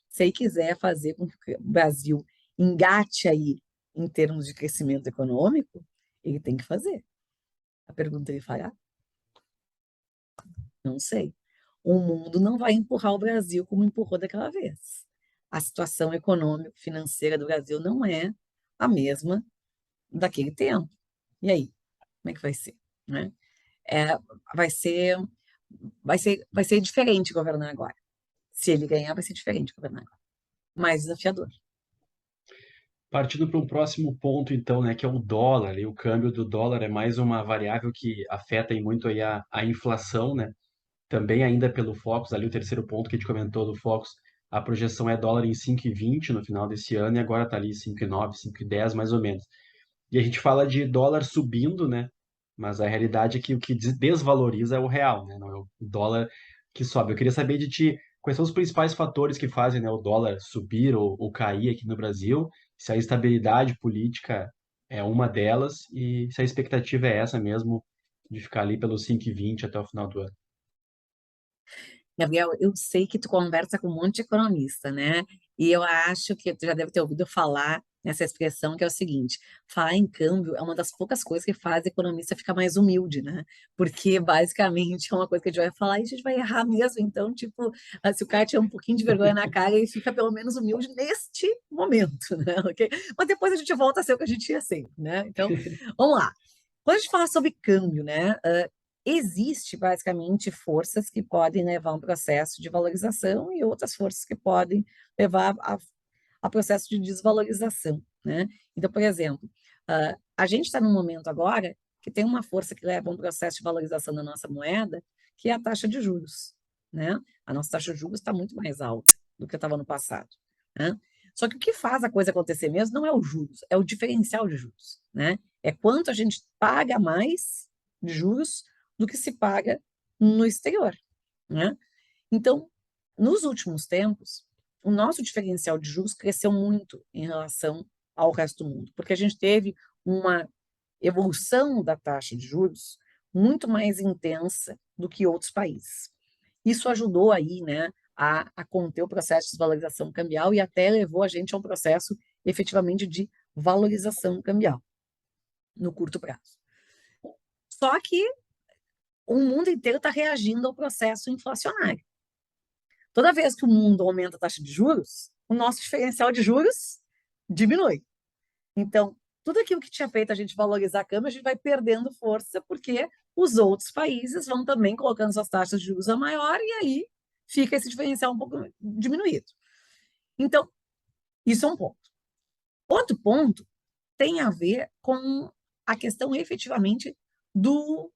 se ele quiser fazer com que o Brasil engate aí em termos de crescimento econômico, ele tem que fazer. A pergunta ele fará? Não sei. O mundo não vai empurrar o Brasil como empurrou daquela vez. A situação econômico-financeira do Brasil não é a mesma daquele tempo. E aí, como é que vai ser, né? É, vai ser, vai ser diferente governar agora. Se ele ganhar, vai ser diferente governar agora. Mais desafiador. Partindo para um próximo ponto, então, né, que é o dólar, e o câmbio do dólar é mais uma variável que afeta e muito aí a inflação, né? Também ainda pelo Focus, ali o terceiro ponto que a gente comentou do Focus, a projeção é dólar em 5,20 no final desse ano e agora está ali 5,9, 5,10 mais ou menos. E a gente fala de dólar subindo, né? Mas a realidade é que o que desvaloriza é o real, né? Não é o dólar que sobe. Eu queria saber de ti quais são os principais fatores que fazem, né, o dólar subir ou cair aqui no Brasil, se a estabilidade política é uma delas e se a expectativa é essa mesmo, de ficar ali pelos 5,20 até o final do ano. Gabriel, eu sei que tu conversa com um monte de economista, né? E eu acho que tu já deve ter ouvido falar nessa expressão que é o seguinte: falar em câmbio é uma das poucas coisas que faz o economista ficar mais humilde, né? Porque basicamente é uma coisa que a gente vai falar e a gente vai errar mesmo. Então, tipo, se o cara tiver um pouquinho de vergonha na cara, ele fica pelo menos humilde neste momento, né? Ok? Mas depois a gente volta a ser o que a gente ia ser, né? Então, vamos lá. Quando a gente fala sobre câmbio, né? existe basicamente forças que podem levar a um processo de valorização e outras forças que podem levar a processo de desvalorização, né? Então, por exemplo, a gente está num momento agora que tem uma força que leva a um processo de valorização da nossa moeda, que é a taxa de juros, né? A nossa taxa de juros está muito mais alta do que estava no passado, né? Só que o que faz a coisa acontecer mesmo não é os juros, é o diferencial de juros, né? É quanto a gente paga mais de juros do que se paga no exterior, né? Então, nos últimos tempos, o nosso diferencial de juros cresceu muito em relação ao resto do mundo, porque a gente teve uma evolução da taxa de juros muito mais intensa do que outros países. Isso ajudou aí, né, a conter o processo de desvalorização cambial e até levou a gente a um processo efetivamente de valorização cambial no curto prazo. Só que o mundo inteiro está reagindo ao processo inflacionário. Toda vez que o mundo aumenta a taxa de juros, o nosso diferencial de juros diminui. Então, tudo aquilo que tinha feito a gente valorizar a câmbio, a gente vai perdendo força, porque os outros países vão também colocando suas taxas de juros a maior, e aí fica esse diferencial um pouco diminuído. Então, isso é um ponto. Outro ponto tem a ver com a questão efetivamente do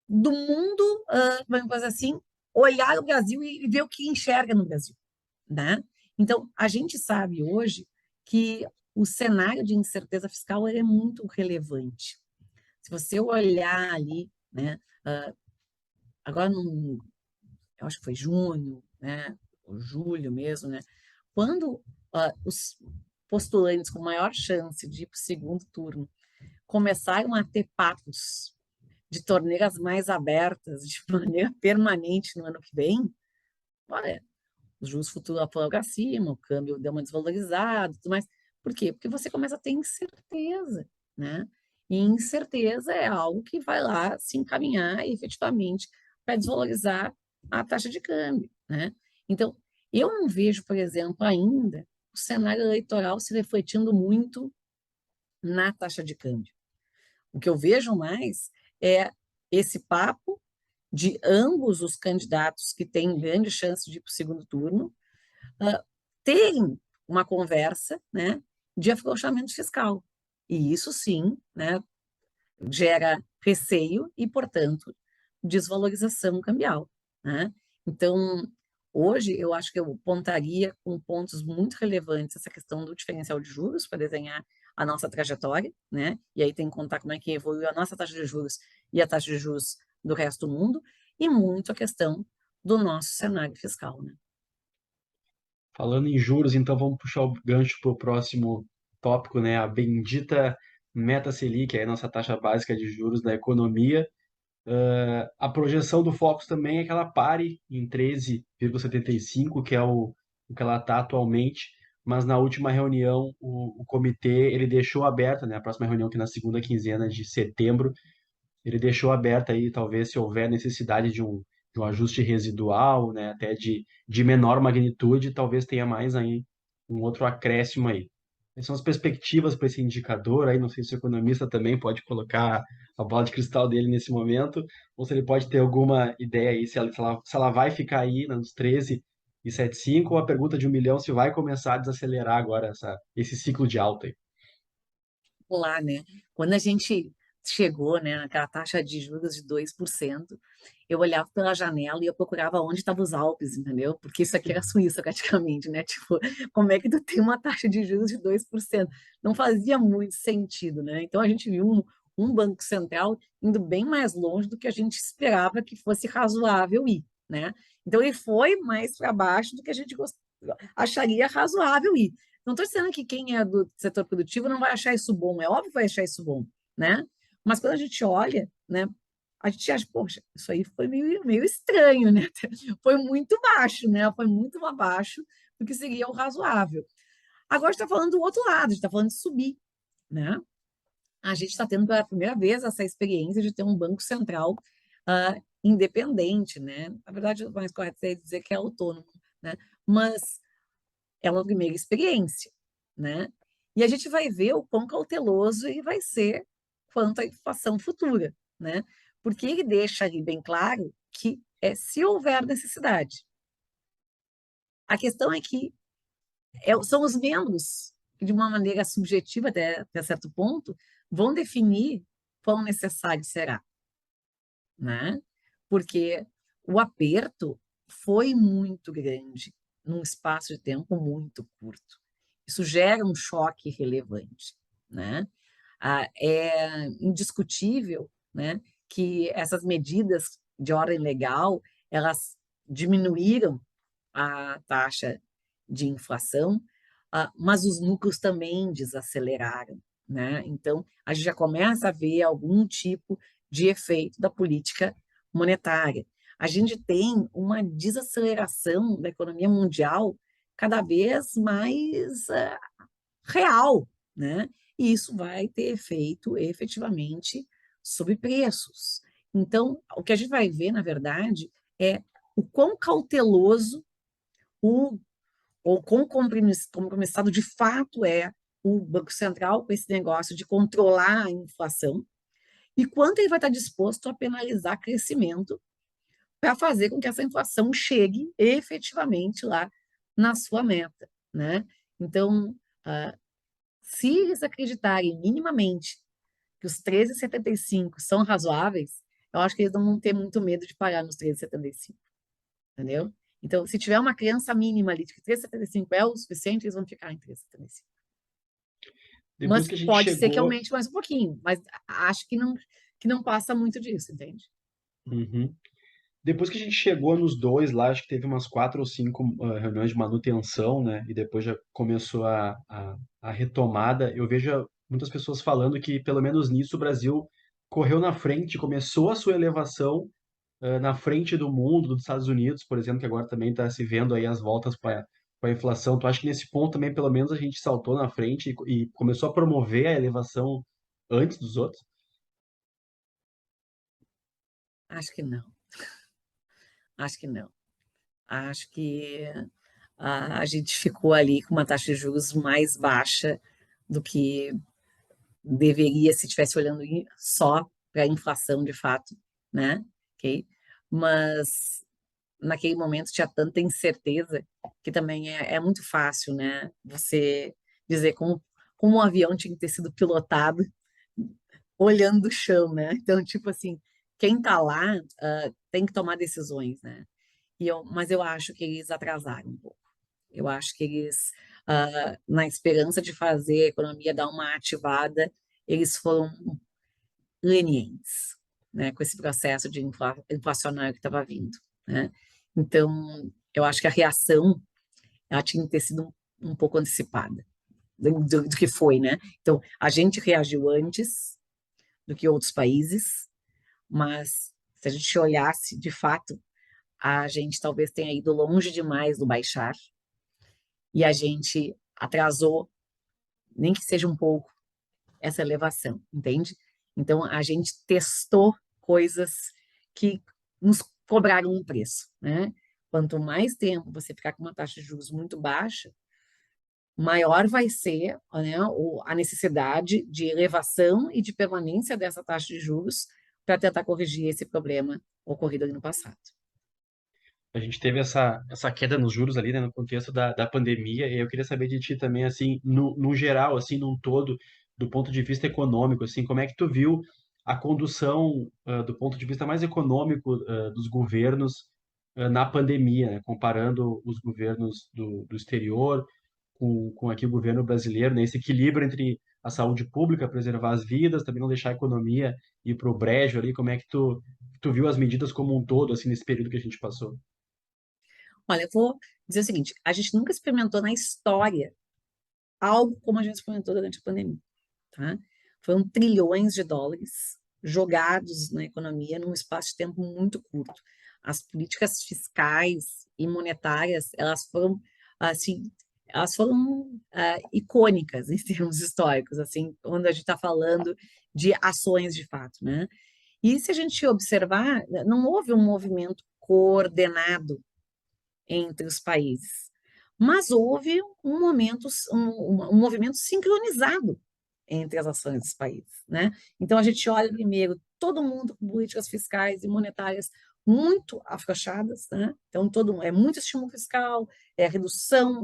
mundo, vamos dizer assim, olhar o Brasil e ver o que enxerga no Brasil, né? Então, a gente sabe hoje que o cenário de incerteza fiscal é muito relevante. Se você olhar ali, né, agora, eu acho que foi junho, né, ou julho mesmo, né, quando os postulantes com maior chance de ir para o segundo turno começaram a ter papos de torneiras mais abertas de maneira permanente no ano que vem, olha, os juros futuros foram para cima, o câmbio deu uma desvalorizada, tudo mais. Por quê? Porque você começa a ter incerteza, né? E incerteza é algo que vai lá se encaminhar efetivamente para desvalorizar a taxa de câmbio, né? Então, eu não vejo, por exemplo, ainda o cenário eleitoral se refletindo muito na taxa de câmbio. O que eu vejo mais é esse papo de ambos os candidatos que têm grande chance de ir para o segundo turno, terem uma conversa, né, de afrouxamento fiscal. E isso sim, né, gera receio e, portanto, desvalorização cambial, né? Então, hoje eu acho que eu pontaria com pontos muito relevantes essa questão do diferencial de juros para desenhar a nossa trajetória, né? E aí tem que contar como é que evoluiu a nossa taxa de juros e a taxa de juros do resto do mundo, e muito a questão do nosso cenário fiscal, né? Falando em juros, então vamos puxar o gancho para o próximo tópico, né? A bendita meta Selic, que é a nossa taxa básica de juros da economia. A projeção do Focus também é que ela pare em 13,75, que é o que ela está atualmente, mas na última reunião o comitê ele deixou aberta, né? A próxima reunião que é na segunda quinzena de setembro, ele deixou aberta aí, talvez, se houver necessidade de um ajuste residual, né, até de menor magnitude, talvez tenha mais aí um outro acréscimo aí. Quais são as perspectivas para esse indicador aí? Não sei se o economista também pode colocar a bola de cristal dele nesse momento, ou se ele pode ter alguma ideia aí, se ela vai ficar aí nos 13,75, ou a pergunta de 1 milhão, se vai começar a desacelerar agora esse ciclo de alta aí. Lá, né? Quando a gente chegou, né, naquela taxa de juros de 2%, eu olhava pela janela e eu procurava onde estavam os Alpes, entendeu? Porque isso aqui era a Suíça praticamente, né? Tipo, como é que tu tem uma taxa de juros de 2%? Não fazia muito sentido, né? Então a gente viu um Banco Central indo bem mais longe do que a gente esperava que fosse razoável ir, né? Então ele foi mais para baixo do que a gente acharia razoável ir. Não estou dizendo que quem é do setor produtivo não vai achar isso bom, é óbvio que vai achar isso bom, né? Mas quando a gente olha, né, a gente acha, poxa, isso aí foi meio estranho, né? Foi muito baixo, né? Foi muito abaixo do que seria o razoável. Agora a gente está falando do outro lado, a gente está falando de subir, né? A gente está tendo pela primeira vez essa experiência de ter um banco central independente, né? Na verdade, o mais correto seria dizer que é autônomo, né? Mas é uma primeira experiência, né? E a gente vai ver o quão cauteloso ele vai ser quanto à inflação futura, né? porque ele deixa ali bem claro que se houver necessidade. A questão é que são os membros que, de uma maneira subjetiva, até certo ponto, vão definir quão necessário será, né? Porque o aperto foi muito grande, num espaço de tempo muito curto. Isso gera um choque relevante, né? É indiscutível, né, que essas medidas de ordem legal, elas diminuíram a taxa de inflação, mas os núcleos também desaceleraram, né? Então, a gente já começa a ver algum tipo de efeito da política monetária. A gente tem uma desaceleração da economia mundial cada vez mais real, né? E isso vai ter efeito efetivamente sobre preços. Então, o que a gente vai ver, na verdade, é o quão cauteloso o, ou quão compromissado de fato é o Banco Central com esse negócio de controlar a inflação e quanto ele vai estar disposto a penalizar crescimento para fazer com que essa inflação chegue efetivamente lá na sua meta, né? Então, se eles acreditarem minimamente que os 13,75 são razoáveis, eu acho que eles não vão ter muito medo de pagar nos 13,75, entendeu? Então, se tiver uma crença mínima ali de que 13,75 é o suficiente, eles vão ficar em 13,75. Depois Mas que a gente pode ser que chegou. aumente mais um pouquinho, mas acho que não passa muito disso, entende? Uhum. Depois que a gente chegou nos dois lá, acho que teve umas 4 ou 5 reuniões de manutenção, né? E depois já começou a retomada. Eu vejo muitas pessoas falando que, pelo menos nisso, o Brasil correu na frente, começou a sua elevação na frente do mundo, dos Estados Unidos, por exemplo, que agora também está se vendo aí as voltas com a inflação. Tu acha que nesse ponto também, pelo menos, a gente saltou na frente e começou a promover a elevação antes dos outros? Acho que não. Acho que não. Acho que a gente ficou ali com uma taxa de juros mais baixa do que deveria se estivesse olhando só para a inflação de fato, né? Ok? Mas naquele momento tinha tanta incerteza que também é muito fácil, né? Você dizer como um avião tinha que ter sido pilotado olhando o chão, né? Então, tipo assim, quem está lá tem que tomar decisões, né? Mas eu acho que eles atrasaram um pouco. Eu acho que eles, na esperança de fazer a economia dar uma ativada, eles foram lenientes, né, com esse processo de inflacionário que estava vindo, né? Então, eu acho que a reação ela tinha que ter sido um pouco antecipada do que foi, né? Então, a gente reagiu antes do que outros países, mas se a gente olhasse de fato, a gente talvez tenha ido longe demais do baixar e a gente atrasou, nem que seja um pouco, essa elevação, entende? Então, a gente testou coisas que nos cobraram um preço, né? Quanto mais tempo você ficar com uma taxa de juros muito baixa, maior vai ser, né, a necessidade de elevação e de permanência dessa taxa de juros para tentar corrigir esse problema ocorrido ali no passado. A gente teve essa queda nos juros ali, né, no contexto da pandemia, e eu queria saber de ti também, assim, no geral, assim, num todo, do ponto de vista econômico, assim, como é que tu viu a condução, do ponto de vista mais econômico, dos governos, na pandemia, né, comparando os governos do exterior com aqui o governo brasileiro, né, esse equilíbrio entre a saúde pública, preservar as vidas, também não deixar a economia ir para o brejo ali, como é que tu viu as medidas como um todo, assim, nesse período que a gente passou? Olha, eu vou dizer o seguinte: a gente nunca experimentou na história algo como a gente experimentou durante a pandemia, tá? Foram trilhões de dólares jogados na economia num espaço de tempo muito curto. As políticas fiscais e monetárias, elas foram, assim, icônicas em termos históricos, assim, quando a gente está falando de ações de fato, né? E se a gente observar, não houve um movimento coordenado entre os países, mas houve um movimento sincronizado entre as ações dos países, né? Então a gente olha primeiro todo mundo com políticas fiscais e monetárias muito afrouxadas, né? Então, é muito estímulo fiscal, é redução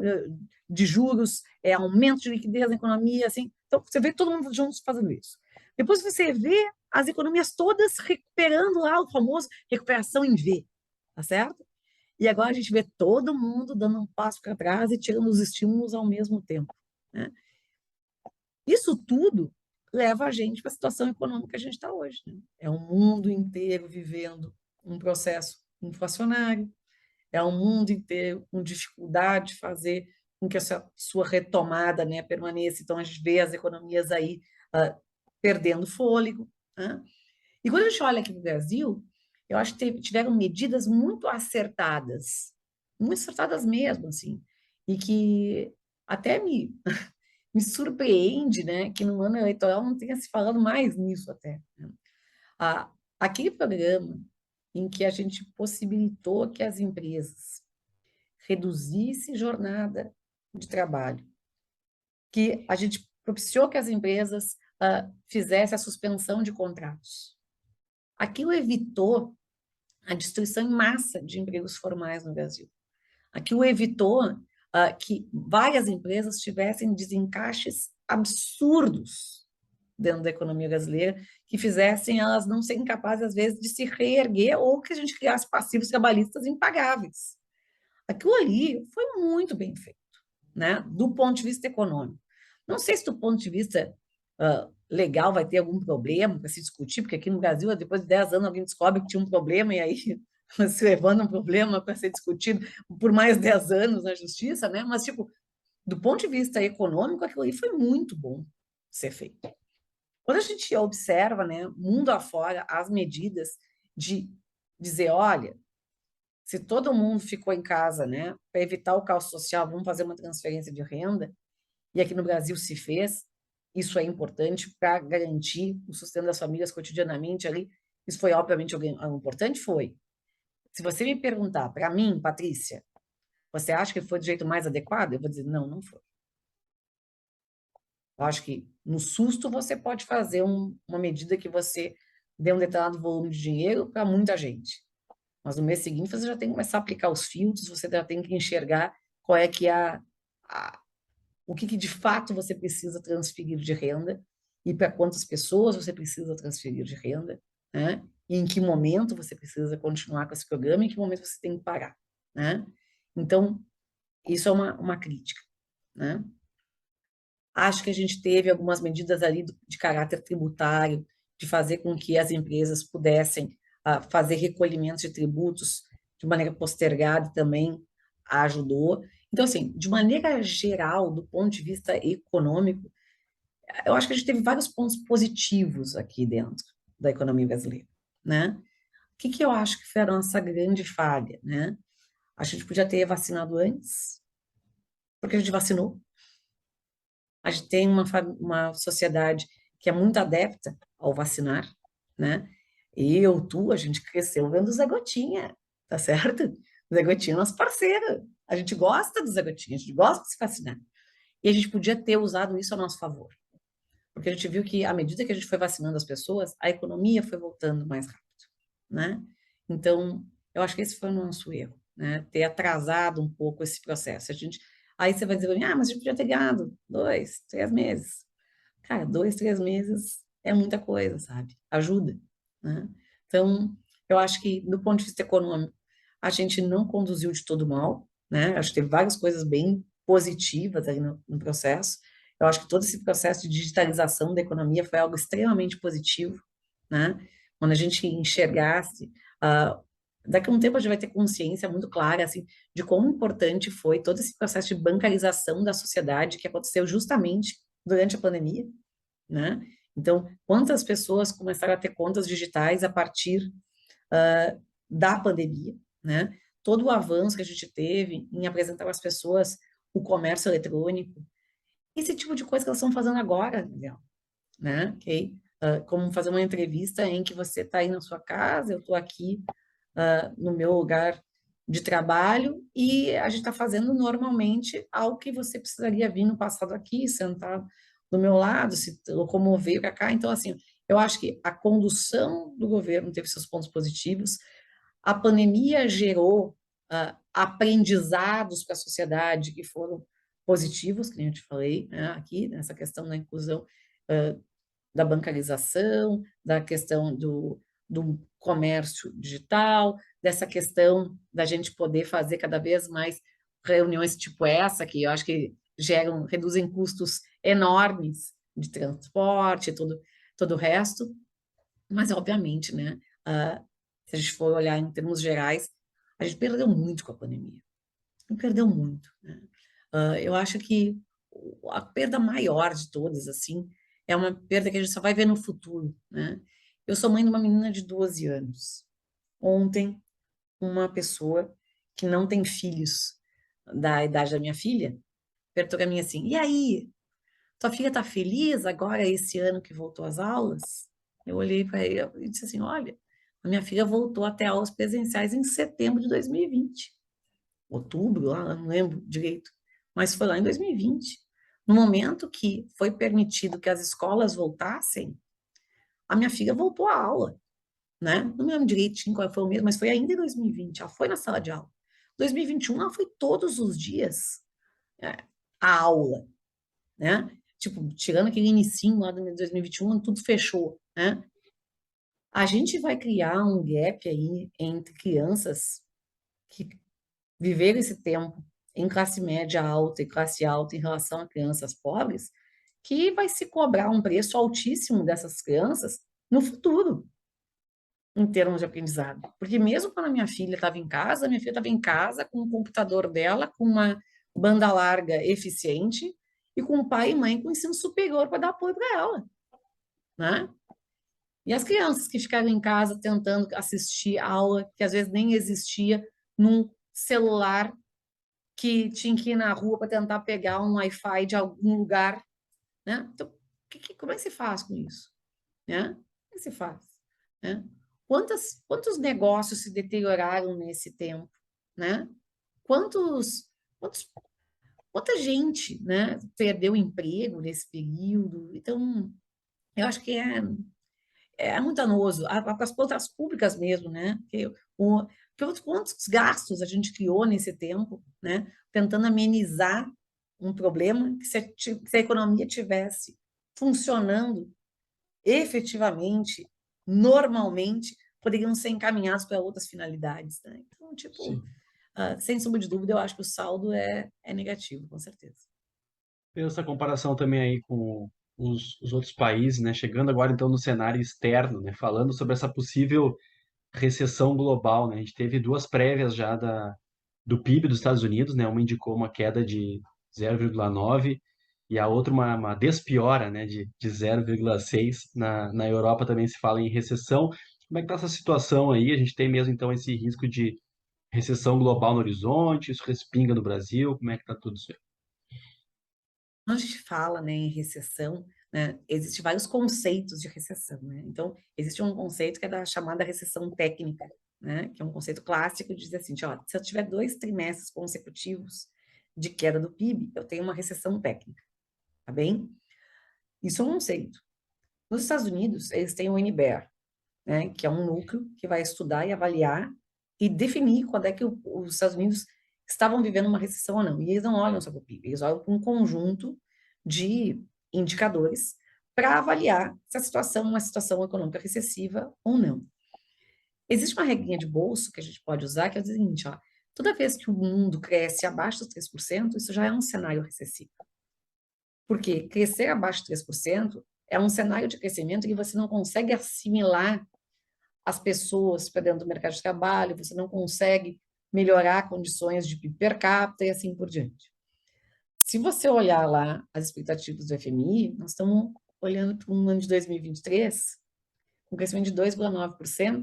de juros, é aumento de liquidez na economia, assim. Então, você vê todo mundo juntos fazendo isso. Depois você vê as economias todas recuperando lá o famoso recuperação em V, tá certo? E agora a gente vê todo mundo dando um passo para trás e tirando os estímulos ao mesmo tempo, né? Isso tudo leva a gente para a situação econômica que a gente está hoje, né? É o mundo inteiro vivendo um processo inflacionário, é o mundo inteiro com dificuldade de fazer com que essa sua retomada, né, permaneça. Então, a gente vê as economias aí perdendo fôlego, né? E quando a gente olha aqui no Brasil, eu acho que tiveram medidas muito acertadas mesmo, assim, e que até me surpreende, né, que no ano eleitoral não tenha se falado mais nisso até, né? Aquele programa em que a gente possibilitou que as empresas reduzissem jornada de trabalho, que a gente propiciou que as empresas fizessem a suspensão de contratos. Aquilo evitou a destruição em massa de empregos formais no Brasil. Aquilo evitou que várias empresas tivessem desencaixes absurdos dentro da economia brasileira, que fizessem elas não serem capazes, às vezes, de se reerguer ou que a gente criasse passivos trabalhistas impagáveis. Aquilo ali foi muito bem feito, né? Do ponto de vista econômico. Não sei se do ponto de vista legal vai ter algum problema para se discutir, porque aqui no Brasil, depois de 10 anos, alguém descobre que tinha um problema e aí se levanta um problema para ser discutido por mais 10 anos na justiça, né? Mas, tipo, do ponto de vista econômico, aquilo ali foi muito bom ser feito. Quando a gente observa, né, mundo afora, as medidas de dizer, olha, se todo mundo ficou em casa, né, para evitar o caos social, vamos fazer uma transferência de renda, e aqui no Brasil se fez, isso é importante para garantir o sustento das famílias cotidianamente ali. Isso foi, obviamente, importante? Foi. Se você me perguntar, para mim, Patrícia, você acha que foi do jeito mais adequado? Eu vou dizer, não, não foi. Eu acho que no susto você pode fazer uma medida que você dê um determinado volume de dinheiro para muita gente. Mas no mês seguinte você já tem que começar a aplicar os filtros, você já tem que enxergar qual é que é o que de fato você precisa transferir de renda e para quantas pessoas você precisa transferir de renda, né? E em que momento você precisa continuar com esse programa e em que momento você tem que parar, né? Então, isso é uma crítica, né? Acho que a gente teve algumas medidas ali de caráter tributário, de fazer com que as empresas pudessem fazer recolhimentos de tributos de maneira postergada também ajudou. Então, assim, de maneira geral, do ponto de vista econômico, eu acho que a gente teve vários pontos positivos aqui dentro da economia brasileira, né? O que eu acho que foi a nossa grande falha, né? A gente podia ter vacinado antes, porque a gente vacinou. A gente tem uma sociedade que é muito adepta ao vacinar, né? A gente cresceu vendo o Zé Gotinha, tá certo? O Zé Gotinha é nosso parceiro. A gente gosta do Zé Gotinha, a gente gosta de se vacinar. E a gente podia ter usado isso a nosso favor. Porque a gente viu que, à medida que a gente foi vacinando as pessoas, a economia foi voltando mais rápido, né? Então, eu acho que esse foi o nosso erro, né? Ter atrasado um pouco esse processo. Aí você vai dizer, mas a gente podia ter ganhado 2, 3 meses. Cara, 2, 3 meses é muita coisa, sabe? Ajuda, né? Então, eu acho que, do ponto de vista econômico, a gente não conduziu de todo mal, né? Acho que teve várias coisas bem positivas aí no processo. Eu acho que todo esse processo de digitalização da economia foi algo extremamente positivo, né? Quando a gente enxergasse, daqui a um tempo a gente vai ter consciência muito clara, assim, de como importante foi todo esse processo de bancarização da sociedade que aconteceu justamente durante a pandemia, né? Então, quantas pessoas começaram a ter contas digitais a partir da pandemia, né? Todo o avanço que a gente teve em apresentar às pessoas o comércio eletrônico, esse tipo de coisa que elas estão fazendo agora, né? Okay? Como fazer uma entrevista em que você está aí na sua casa, eu estou aqui no meu lugar de trabalho e a gente está fazendo normalmente algo que você precisaria vir no passado aqui, sentado do meu lado, se locomover para cá. Então, assim, Eu acho que a condução do governo teve seus pontos positivos, a pandemia gerou aprendizados para a sociedade que foram positivos, que nem eu te falei, né, aqui, nessa questão da inclusão da bancarização, da questão do comércio digital, dessa questão da gente poder fazer cada vez mais reuniões tipo essa, que eu acho que reduzem custos enormes de transporte, todo o resto, mas obviamente, né, se a gente for olhar em termos gerais, a gente perdeu muito com a pandemia, perdeu muito, né? Eu acho que a perda maior de todas, assim, é uma perda que a gente só vai ver no futuro, né? Eu sou mãe de uma menina de 12 anos. Ontem, uma pessoa que não tem filhos da idade da minha filha, perguntou para mim assim, e aí, tua filha está feliz agora, esse ano que voltou às aulas? Eu olhei para ele e disse assim, olha, a minha filha voltou até aulas presenciais em setembro de 2020. Outubro, lá, não lembro direito, mas foi lá em 2020. No momento que foi permitido que as escolas voltassem, a minha filha voltou à aula, né? Não me lembro direitinho qual foi o mês, mas foi ainda em 2020, ela foi na sala de aula. 2021, ela foi todos os dias à aula, né? Tipo, tirando aquele inicinho lá de 2021, onde tudo fechou, né? A gente vai criar um gap aí entre crianças que viver esse tempo em classe média alta e classe alta em relação a crianças pobres, que vai se cobrar um preço altíssimo dessas crianças no futuro, em termos de aprendizado. Porque mesmo quando a minha filha estava em casa, a minha filha estava em casa com o computador dela, com uma banda larga eficiente e com o pai e mãe com ensino superior para dar apoio para ela, né? E as crianças que ficaram em casa tentando assistir aula que às vezes nem existia num celular que tinha que ir na rua para tentar pegar um Wi-Fi de algum lugar, né? Então, como é que se faz com isso? Né? Como é que se faz? Né? Quantos negócios se deterioraram nesse tempo? Né? Quantos, quantos, quanta gente, né, perdeu emprego nesse período? Então, eu acho que é muito danoso. As políticas públicas mesmo, né? Quantos gastos a gente criou nesse tempo, né? Tentando amenizar um problema que se a economia tivesse funcionando efetivamente, normalmente, poderiam ser encaminhados para outras finalidades, né? Então, tipo, Sim. sem sombra de dúvida, eu acho que o saldo é negativo, com certeza. Tem essa comparação também aí com os outros países, né? Chegando agora então no cenário externo, né? Falando sobre essa possível recessão global, né? A gente teve duas prévias já do PIB dos Estados Unidos, né? Uma indicou uma queda de 0,9 e a outra uma despiora, né? De 0,6. Na Europa também se fala em recessão. Como é que está essa situação aí? A gente tem mesmo então esse risco de recessão global no horizonte? Isso respinga no Brasil? Como é que está tudo isso aí? Quando a gente fala, né, em recessão, né, existem vários conceitos de recessão, né? Então, existe um conceito que é da chamada recessão técnica, né, que é um conceito clássico de dizer assim, ó, se eu tiver 2 trimestres consecutivos de queda do PIB, eu tenho uma recessão técnica, tá bem? Isso é um conceito. Nos Estados Unidos, eles têm o NBER, né, que é um núcleo que vai estudar e avaliar e definir quando é que os Estados Unidos estavam vivendo uma recessão ou não. E eles não olham só para o PIB, eles olham para um conjunto de indicadores para avaliar se a situação é uma situação econômica recessiva ou não. Existe uma regrinha de bolso que a gente pode usar, que é o seguinte, ó, toda vez que o mundo cresce abaixo dos 3%, isso já é um cenário recessivo. Porque crescer abaixo de 3% é um cenário de crescimento que você não consegue assimilar as pessoas para dentro do mercado de trabalho, você não consegue melhorar condições de PIB per capita e assim por diante. Se você olhar lá as expectativas do FMI, nós estamos olhando para um ano de 2023 com crescimento de 2,9%,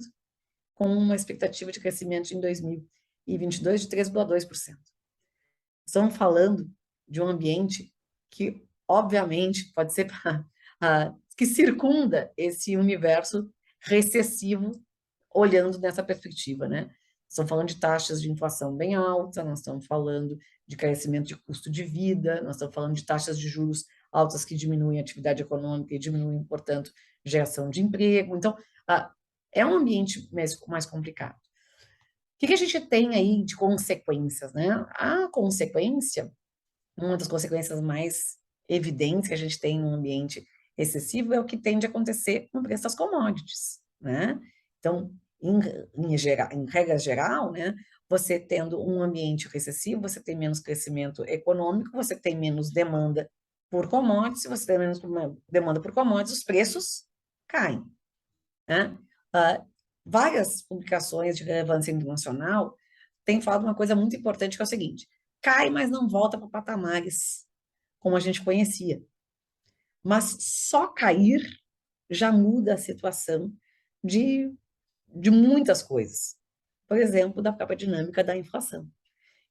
com uma expectativa de crescimento em 2022 de 3,2%. Estamos falando de um ambiente que, obviamente, pode ser que circunda esse universo recessivo olhando nessa perspectiva, né? Estamos falando de taxas de inflação bem altas, nós estamos falando de crescimento de custo de vida, nós estamos falando de taxas de juros altas que diminuem a atividade econômica e diminuem, portanto, geração de emprego. Então, é um ambiente mais complicado. O que a gente tem aí de consequências, né? A consequência, uma das consequências mais evidentes que a gente tem num ambiente excessivo é o que tende a acontecer com o preço das commodities, né? Então, em regra geral, né, você tendo um ambiente recessivo, você tem menos crescimento econômico, você tem menos demanda por commodities, se você tem menos demanda por commodities, os preços caem, né? Várias publicações de relevância internacional têm falado uma coisa muito importante, que é o seguinte: cai, mas não volta para patamares como a gente conhecia. Mas só cair já muda a situação de muitas coisas. Por exemplo, da própria dinâmica da inflação.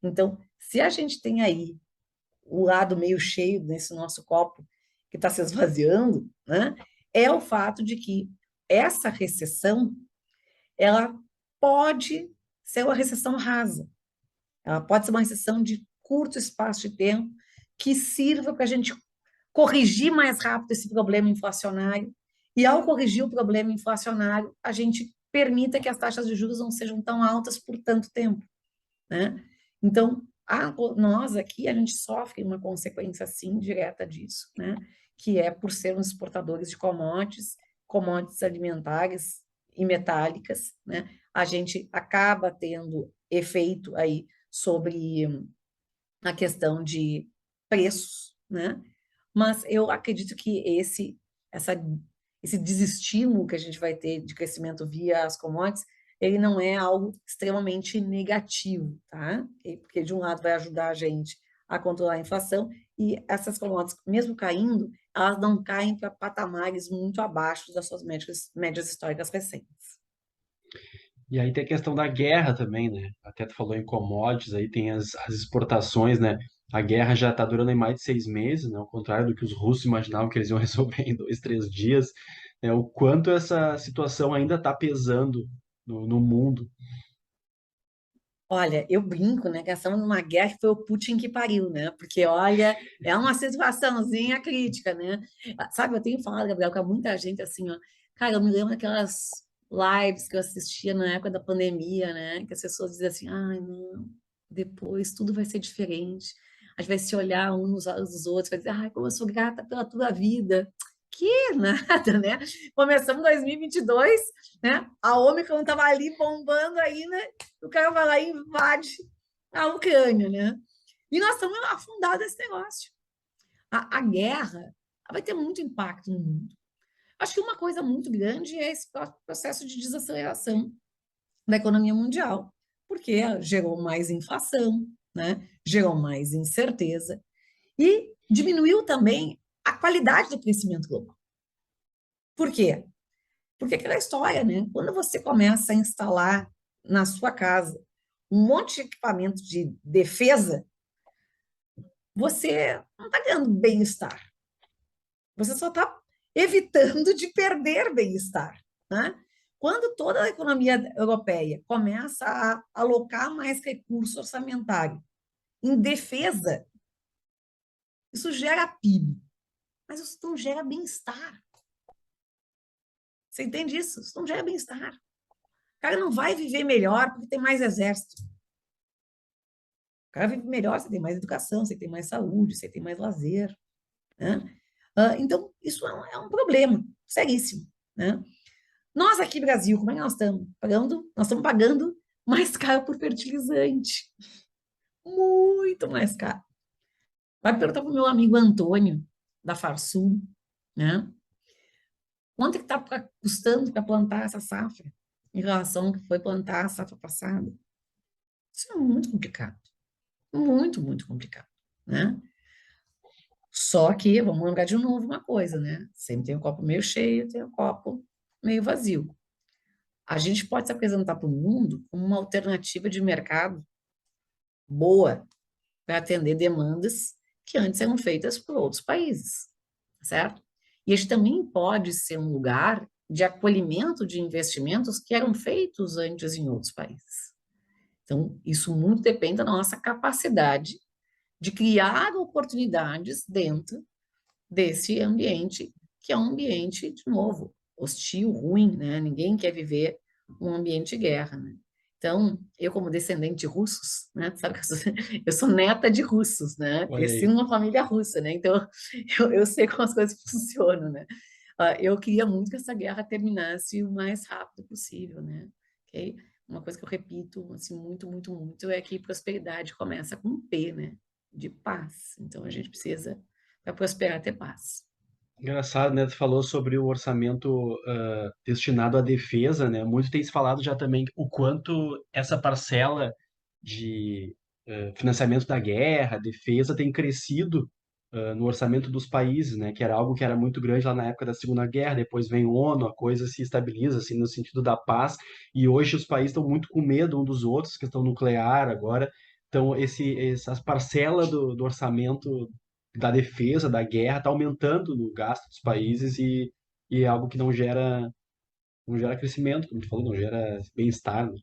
Então, se a gente tem aí o lado meio cheio nesse nosso copo que está se esvaziando, né, é o fato de que essa recessão, ela pode ser uma recessão rasa. Ela pode ser uma recessão de curto espaço de tempo que sirva para a gente corrigir mais rápido esse problema inflacionário, e ao corrigir o problema inflacionário, a gente permita que as taxas de juros não sejam tão altas por tanto tempo, né? Então, nós aqui, a gente sofre uma consequência, sim, direta disso, né? Que é por sermos exportadores de commodities alimentares e metálicas, né? A gente acaba tendo efeito aí sobre a questão de preços, né? Mas eu acredito que esse desestímulo que a gente vai ter de crescimento via as commodities, ele não é algo extremamente negativo, tá? Porque de um lado vai ajudar a gente a controlar a inflação, e essas commodities, mesmo caindo, elas não caem para patamares muito abaixo das suas médias históricas recentes. E aí tem a questão da guerra também, né? Até tu falou em commodities, aí tem as exportações, né? A guerra já está durando em mais de 6 meses, né? Ao contrário do que os russos imaginavam que eles iam resolver em 2, 3 dias, né? O quanto essa situação ainda está pesando no mundo. Olha, eu brinco, né, que estamos numa guerra que foi o Putin que pariu, né? Porque, olha, é uma situaçãozinha crítica, né? Sabe, eu tenho falado, Gabriel, com muita gente assim, ó. Cara, eu me lembro daquelas lives que eu assistia na época da pandemia, né? Que as pessoas diziam assim, ai, não, depois tudo vai ser diferente. A gente vai se olhar uns nos olhos dos outros, vai dizer, ai, como eu sou grata pela tua vida. Que nada, né? Começamos 2022, né? A Omicron estava ali bombando ainda, o cara vai lá e invade a Ucrânia, né? E nós estamos afundados nesse negócio. A guerra vai ter muito impacto no mundo. Acho que uma coisa muito grande é esse processo de desaceleração da economia mundial, porque gerou mais inflação, né? Gerou mais incerteza e diminuiu também a qualidade do crescimento global. Por quê? Porque aquela história, né? Quando você começa a instalar na sua casa um monte de equipamento de defesa, você não está ganhando bem-estar. Você só está evitando de perder bem-estar, né? Quando toda a economia europeia começa a alocar mais recurso orçamentário em defesa, isso gera PIB, mas isso não gera bem-estar. Você entende isso? Isso não gera bem-estar. O cara não vai viver melhor porque tem mais exército. O cara vive melhor, você tem mais educação, você tem mais saúde, você tem mais lazer, né? Então, isso é um problema seríssimo, né? Nós aqui, Brasil, como é que nós estamos? Nós estamos pagando mais caro por fertilizante. Muito mais caro. Vai perguntar para o meu amigo Antônio, da Farsul, né? Quanto é que está custando para plantar essa safra em relação ao que foi plantar a safra passada? Isso é muito complicado. Muito, muito complicado, né? Só que, vamos lembrar de novo uma coisa, né? Sempre tem o copo meio cheio, tem o copo meio vazio. A gente pode se apresentar para o mundo como uma alternativa de mercado boa para atender demandas que antes eram feitas por outros países, certo? E a gente também pode ser um lugar de acolhimento de investimentos que eram feitos antes em outros países. Então, isso muito depende da nossa capacidade de criar oportunidades dentro desse ambiente, que é um ambiente, de novo, hostil, ruim, né? Ninguém quer viver um ambiente de guerra, né? Então, eu como descendente de russos, né? Sabe que eu sou neta de russos, né? Olha Cresci aí. numa família russa, né? Então, eu sei como as coisas funcionam, né? Eu queria muito que essa guerra terminasse o mais rápido possível, né? Ok? Uma coisa que eu repito, assim, muito, muito, muito, é que prosperidade começa com um P, né? De paz. Então, a gente precisa, para prosperar, ter paz. Engraçado, né? Tu falou sobre o orçamento destinado à defesa, né? Muito tem se falado já também o quanto essa parcela de financiamento da guerra, defesa, tem crescido no orçamento dos países, né? Que era algo que era muito grande lá na época da Segunda Guerra, depois vem a ONU, a coisa se estabiliza, assim, no sentido da paz, e hoje os países estão muito com medo um dos outros, questão nuclear agora, então essas parcelas do orçamento da defesa, da guerra, está aumentando no gasto dos países e é algo que não gera crescimento, como tu falou, não gera bem-estar, né?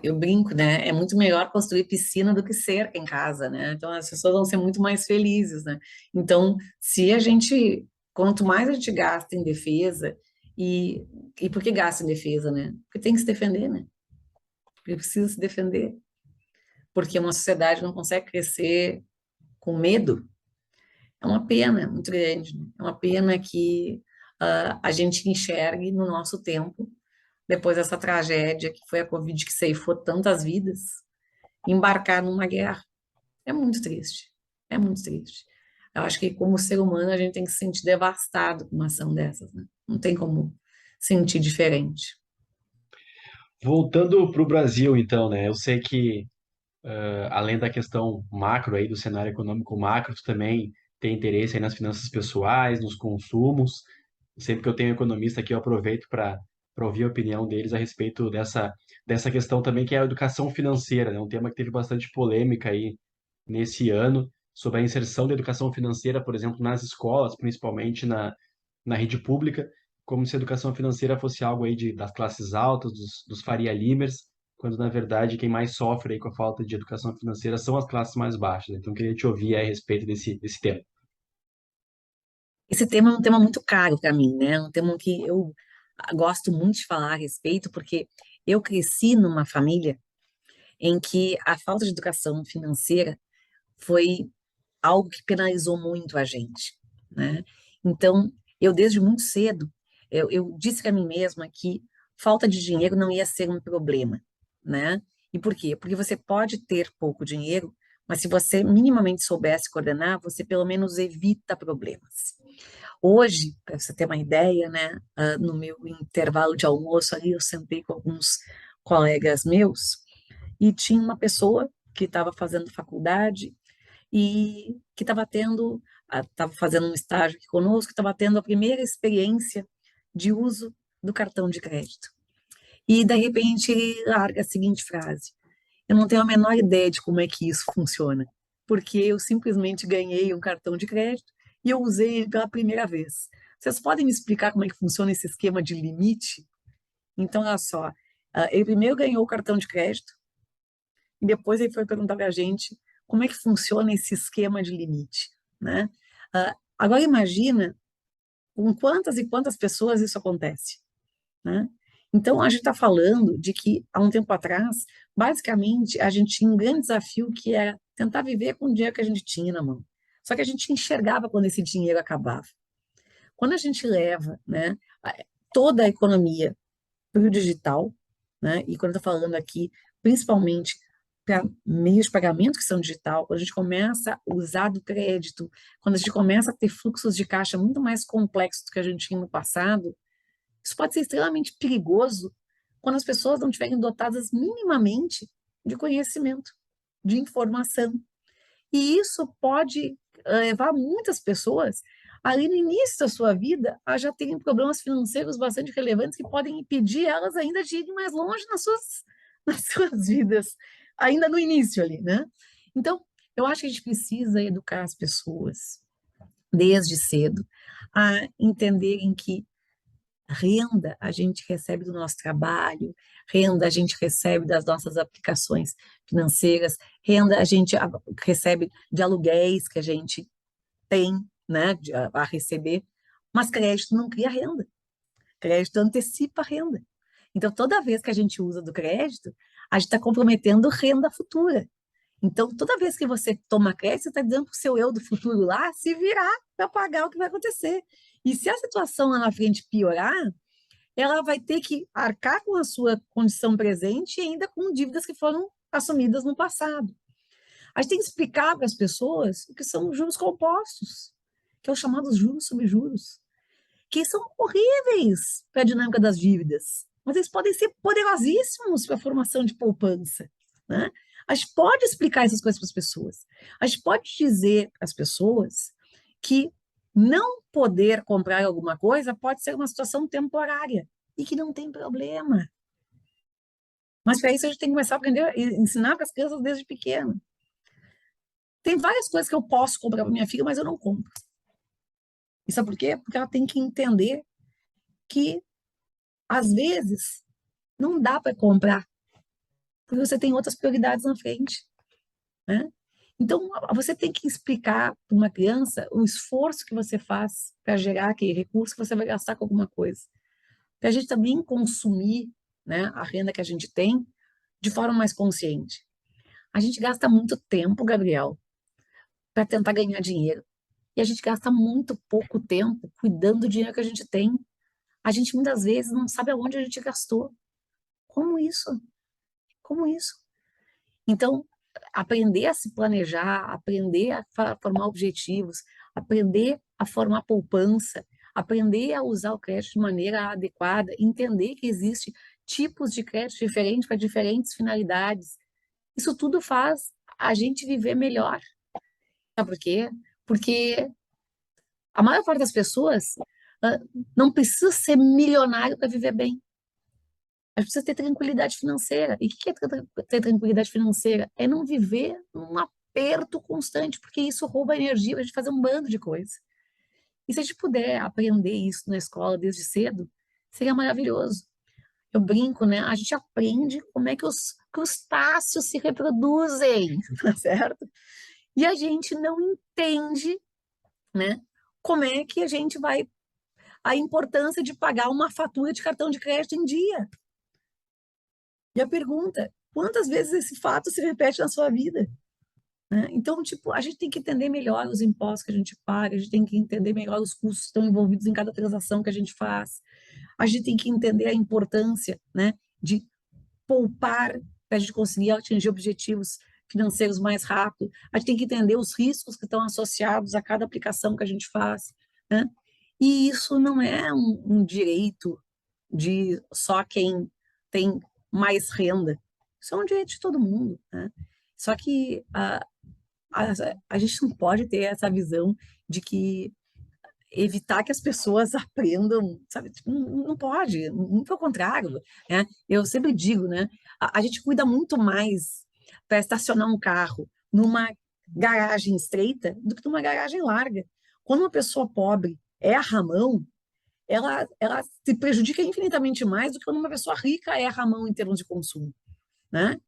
Eu brinco, né? É muito melhor construir piscina do que cerca em casa, né? Então as pessoas vão ser muito mais felizes, né? Então, quanto mais a gente gasta em defesa, e, e por que gasta em defesa, né? Porque tem que se defender, né? Porque precisa se defender. Porque uma sociedade não consegue crescer com medo. É uma pena muito grande, né? É uma pena que a gente enxergue no nosso tempo, depois dessa tragédia que foi a Covid, que ceifou tantas vidas, embarcar numa guerra. É muito triste. É muito triste. Eu acho que, como ser humano, a gente tem que se sentir devastado com uma ação dessas, né? Não tem como sentir diferente. Voltando para o Brasil, então, né? Eu sei que, além da questão macro aí, do cenário econômico macro, tu também tem interesse aí nas finanças pessoais, nos consumos. Sempre que eu tenho economista aqui, eu aproveito para ouvir a opinião deles a respeito dessa questão também, que é a educação financeira, né? Um tema que teve bastante polêmica aí nesse ano, sobre a inserção da educação financeira, por exemplo, nas escolas, principalmente na rede pública, como se a educação financeira fosse algo aí das classes altas, dos Faria Limers, quando na verdade quem mais sofre aí com a falta de educação financeira são as classes mais baixas, né? Então, eu queria te ouvir aí a respeito desse tema. Esse tema é um tema muito caro para mim, né? Um tema que eu gosto muito de falar a respeito, porque eu cresci numa família em que a falta de educação financeira foi algo que penalizou muito a gente, né? Então, eu desde muito cedo, eu disse para mim mesma que falta de dinheiro não ia ser um problema, né? E por quê? Porque você pode ter pouco dinheiro, mas se você minimamente soubesse coordenar, você pelo menos evita problemas. Hoje, para você ter uma ideia, né, no meu intervalo de almoço ali, eu sentei com alguns colegas meus e tinha uma pessoa que estava fazendo faculdade e que estava fazendo um estágio aqui conosco, estava tendo a primeira experiência de uso do cartão de crédito. E, de repente, ele larga a seguinte frase: eu não tenho a menor ideia de como é que isso funciona, porque eu simplesmente ganhei um cartão de crédito e eu usei ele pela primeira vez. Vocês podem me explicar como é que funciona esse esquema de limite? Então, olha só, ele primeiro ganhou o cartão de crédito e depois ele foi perguntar para a gente como é que funciona esse esquema de limite, né? Agora imagina com quantas e quantas pessoas isso acontece, né? Então, a gente está falando de que, há um tempo atrás, basicamente, a gente tinha um grande desafio que era tentar viver com o dinheiro que a gente tinha na mão. Só que a gente enxergava quando esse dinheiro acabava. Quando a gente leva, né, toda a economia para o digital, né, e quando eu estou falando aqui, principalmente para meios de pagamento que são digital, quando a gente começa a usar do crédito, quando a gente começa a ter fluxos de caixa muito mais complexos do que a gente tinha no passado, isso pode ser extremamente perigoso quando as pessoas não estiverem dotadas minimamente de conhecimento, de informação. E isso pode levar muitas pessoas, ali no início da sua vida, a já terem problemas financeiros bastante relevantes que podem impedir elas ainda de irem mais longe nas suas vidas, ainda no início ali, né? Então, eu acho que a gente precisa educar as pessoas desde cedo a entenderem que renda a gente recebe do nosso trabalho, renda a gente recebe das nossas aplicações financeiras, renda a gente recebe de aluguéis que a gente tem, né, a receber. Mas crédito não cria renda. Crédito antecipa a renda. Então, toda vez que a gente usa do crédito, a gente está comprometendo renda futura. Então, toda vez que você toma crédito, você está dizendo para o seu eu do futuro lá se virar para pagar o que vai acontecer. E se a situação lá na frente piorar, ela vai ter que arcar com a sua condição presente e ainda com dívidas que foram assumidas no passado. A gente tem que explicar para as pessoas o que são os juros compostos, que é o chamado juros sobre juros, que são horríveis para a dinâmica das dívidas, mas eles podem ser poderosíssimos para a formação de poupança, né? A gente pode explicar essas coisas para as pessoas. A gente pode dizer para as pessoas que não poder comprar alguma coisa pode ser uma situação temporária e que não tem problema. Mas para isso a gente tem que começar a aprender, ensinar para as crianças desde pequeno. Tem várias coisas que eu posso comprar para minha filha, mas eu não compro. E sabe por quê? Porque ela tem que entender que, às vezes, não dá para comprar, porque você tem outras prioridades na frente, né? Então, você tem que explicar para uma criança o esforço que você faz para gerar aquele recurso que você vai gastar com alguma coisa. Para a gente também consumir, né, a renda que a gente tem de forma mais consciente. A gente gasta muito tempo, Gabriel, para tentar ganhar dinheiro. E a gente gasta muito pouco tempo cuidando do dinheiro que a gente tem. A gente muitas vezes não sabe aonde a gente gastou. Como isso? Como isso? Então, aprender a se planejar, aprender a formar objetivos, aprender a formar poupança, aprender a usar o crédito de maneira adequada, entender que existe tipos de crédito diferentes para diferentes finalidades. Isso tudo faz a gente viver melhor. Sabe por quê? Porque a maior parte das pessoas não precisa ser milionário para viver bem. A gente precisa ter tranquilidade financeira. E o que é ter tranquilidade financeira? É não viver num aperto constante, porque isso rouba energia para a gente fazer um bando de coisa. E se a gente puder aprender isso na escola desde cedo, seria maravilhoso. Eu brinco, né? A gente aprende como é que os crustáceos se reproduzem, tá certo? E a gente não entende, né? Como é que a gente vai... A importância de pagar uma fatura de cartão de crédito em dia. E a pergunta, quantas vezes esse fato se repete na sua vida? Né? Então, tipo, a gente tem que entender melhor os impostos que a gente paga, a gente tem que entender melhor os custos que estão envolvidos em cada transação que a gente faz. A gente tem que entender a importância, né, de poupar para a gente conseguir atingir objetivos financeiros mais rápido. A gente tem que entender os riscos que estão associados a cada aplicação que a gente faz, né? E isso não é um direito de só quem tem mais renda. Isso é um direito de todo mundo, né? Só que a, a gente não pode ter essa visão de que evitar que as pessoas aprendam, sabe? Tipo, não pode, muito pelo contrário, né? Eu sempre digo, né? A gente cuida muito mais para estacionar um carro numa garagem estreita do que numa garagem larga. Quando uma pessoa pobre erra a mão, ela se prejudica infinitamente mais do que quando uma pessoa rica erra a mão em termos de consumo, né?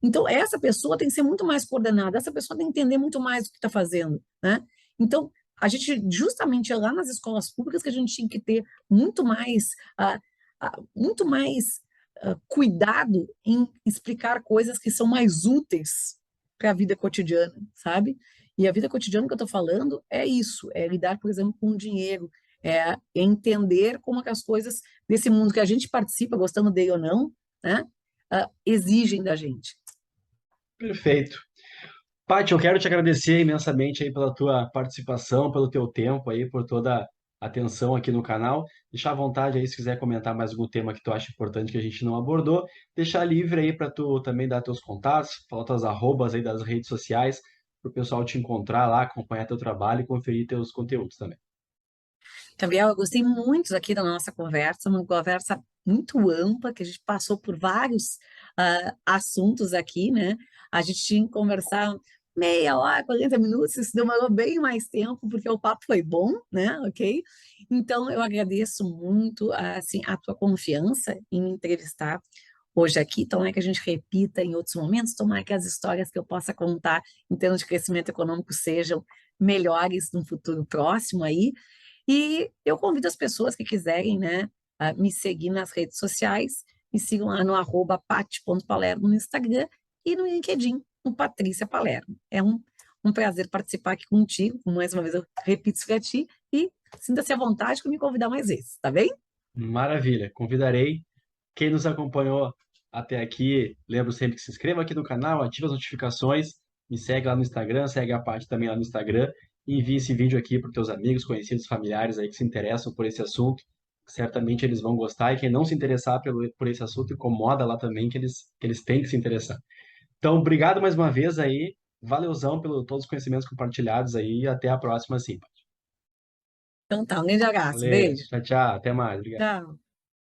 Então, essa pessoa tem que ser muito mais coordenada, essa pessoa tem que entender muito mais o que está fazendo, né? Então, a gente, justamente, é lá nas escolas públicas que a gente tinha que ter muito mais, cuidado em explicar coisas que são mais úteis para a vida cotidiana, sabe? E a vida cotidiana que eu estou falando é isso, é lidar, por exemplo, com o dinheiro, é entender como é que as coisas desse mundo que a gente participa, gostando dele ou não, né, exigem da gente. Perfeito. Paty, eu quero te agradecer imensamente aí pela tua participação, pelo teu tempo aí, por toda a atenção aqui no canal. Deixar à vontade aí se quiser comentar mais algum tema que tu acha importante que a gente não abordou. Deixar livre aí para tu também dar teus contatos, falar tuas arrobas aí das redes sociais, para o pessoal te encontrar lá, acompanhar teu trabalho e conferir teus conteúdos também. Gabriel, eu gostei muito aqui da nossa conversa, uma conversa muito ampla, que a gente passou por vários assuntos aqui, né? A gente tinha que conversar meia hora, 40 minutos, isso demorou bem mais tempo, porque o papo foi bom, né? Ok? Então, eu agradeço muito, assim, a tua confiança em me entrevistar hoje aqui. Tomara que a gente repita em outros momentos, tomara que as histórias que eu possa contar em termos de crescimento econômico sejam melhores no futuro próximo aí. E eu convido as pessoas que quiserem, né, a me seguir nas redes sociais, me sigam lá no @pati.palermo no Instagram e no LinkedIn, no Patrícia Palermo. É um prazer participar aqui contigo, mais uma vez eu repito isso para ti, e sinta-se à vontade para me convidar mais vezes, tá bem? Maravilha, convidarei. Quem nos acompanhou até aqui, lembro sempre que se inscreva aqui no canal, ative as notificações, me segue lá no Instagram, segue a Paty também lá no Instagram e envie esse vídeo aqui para os teus amigos, conhecidos, familiares aí que se interessam por esse assunto. Certamente eles vão gostar e quem não se interessar por esse assunto, incomoda lá também que eles têm que se interessar. Então, obrigado mais uma vez aí, valeuzão pelo todos os conhecimentos compartilhados aí e até a próxima, sim. Então tá, um grande abraço, Valeu, beijo, tchau, tchau, até mais, obrigado. tchau.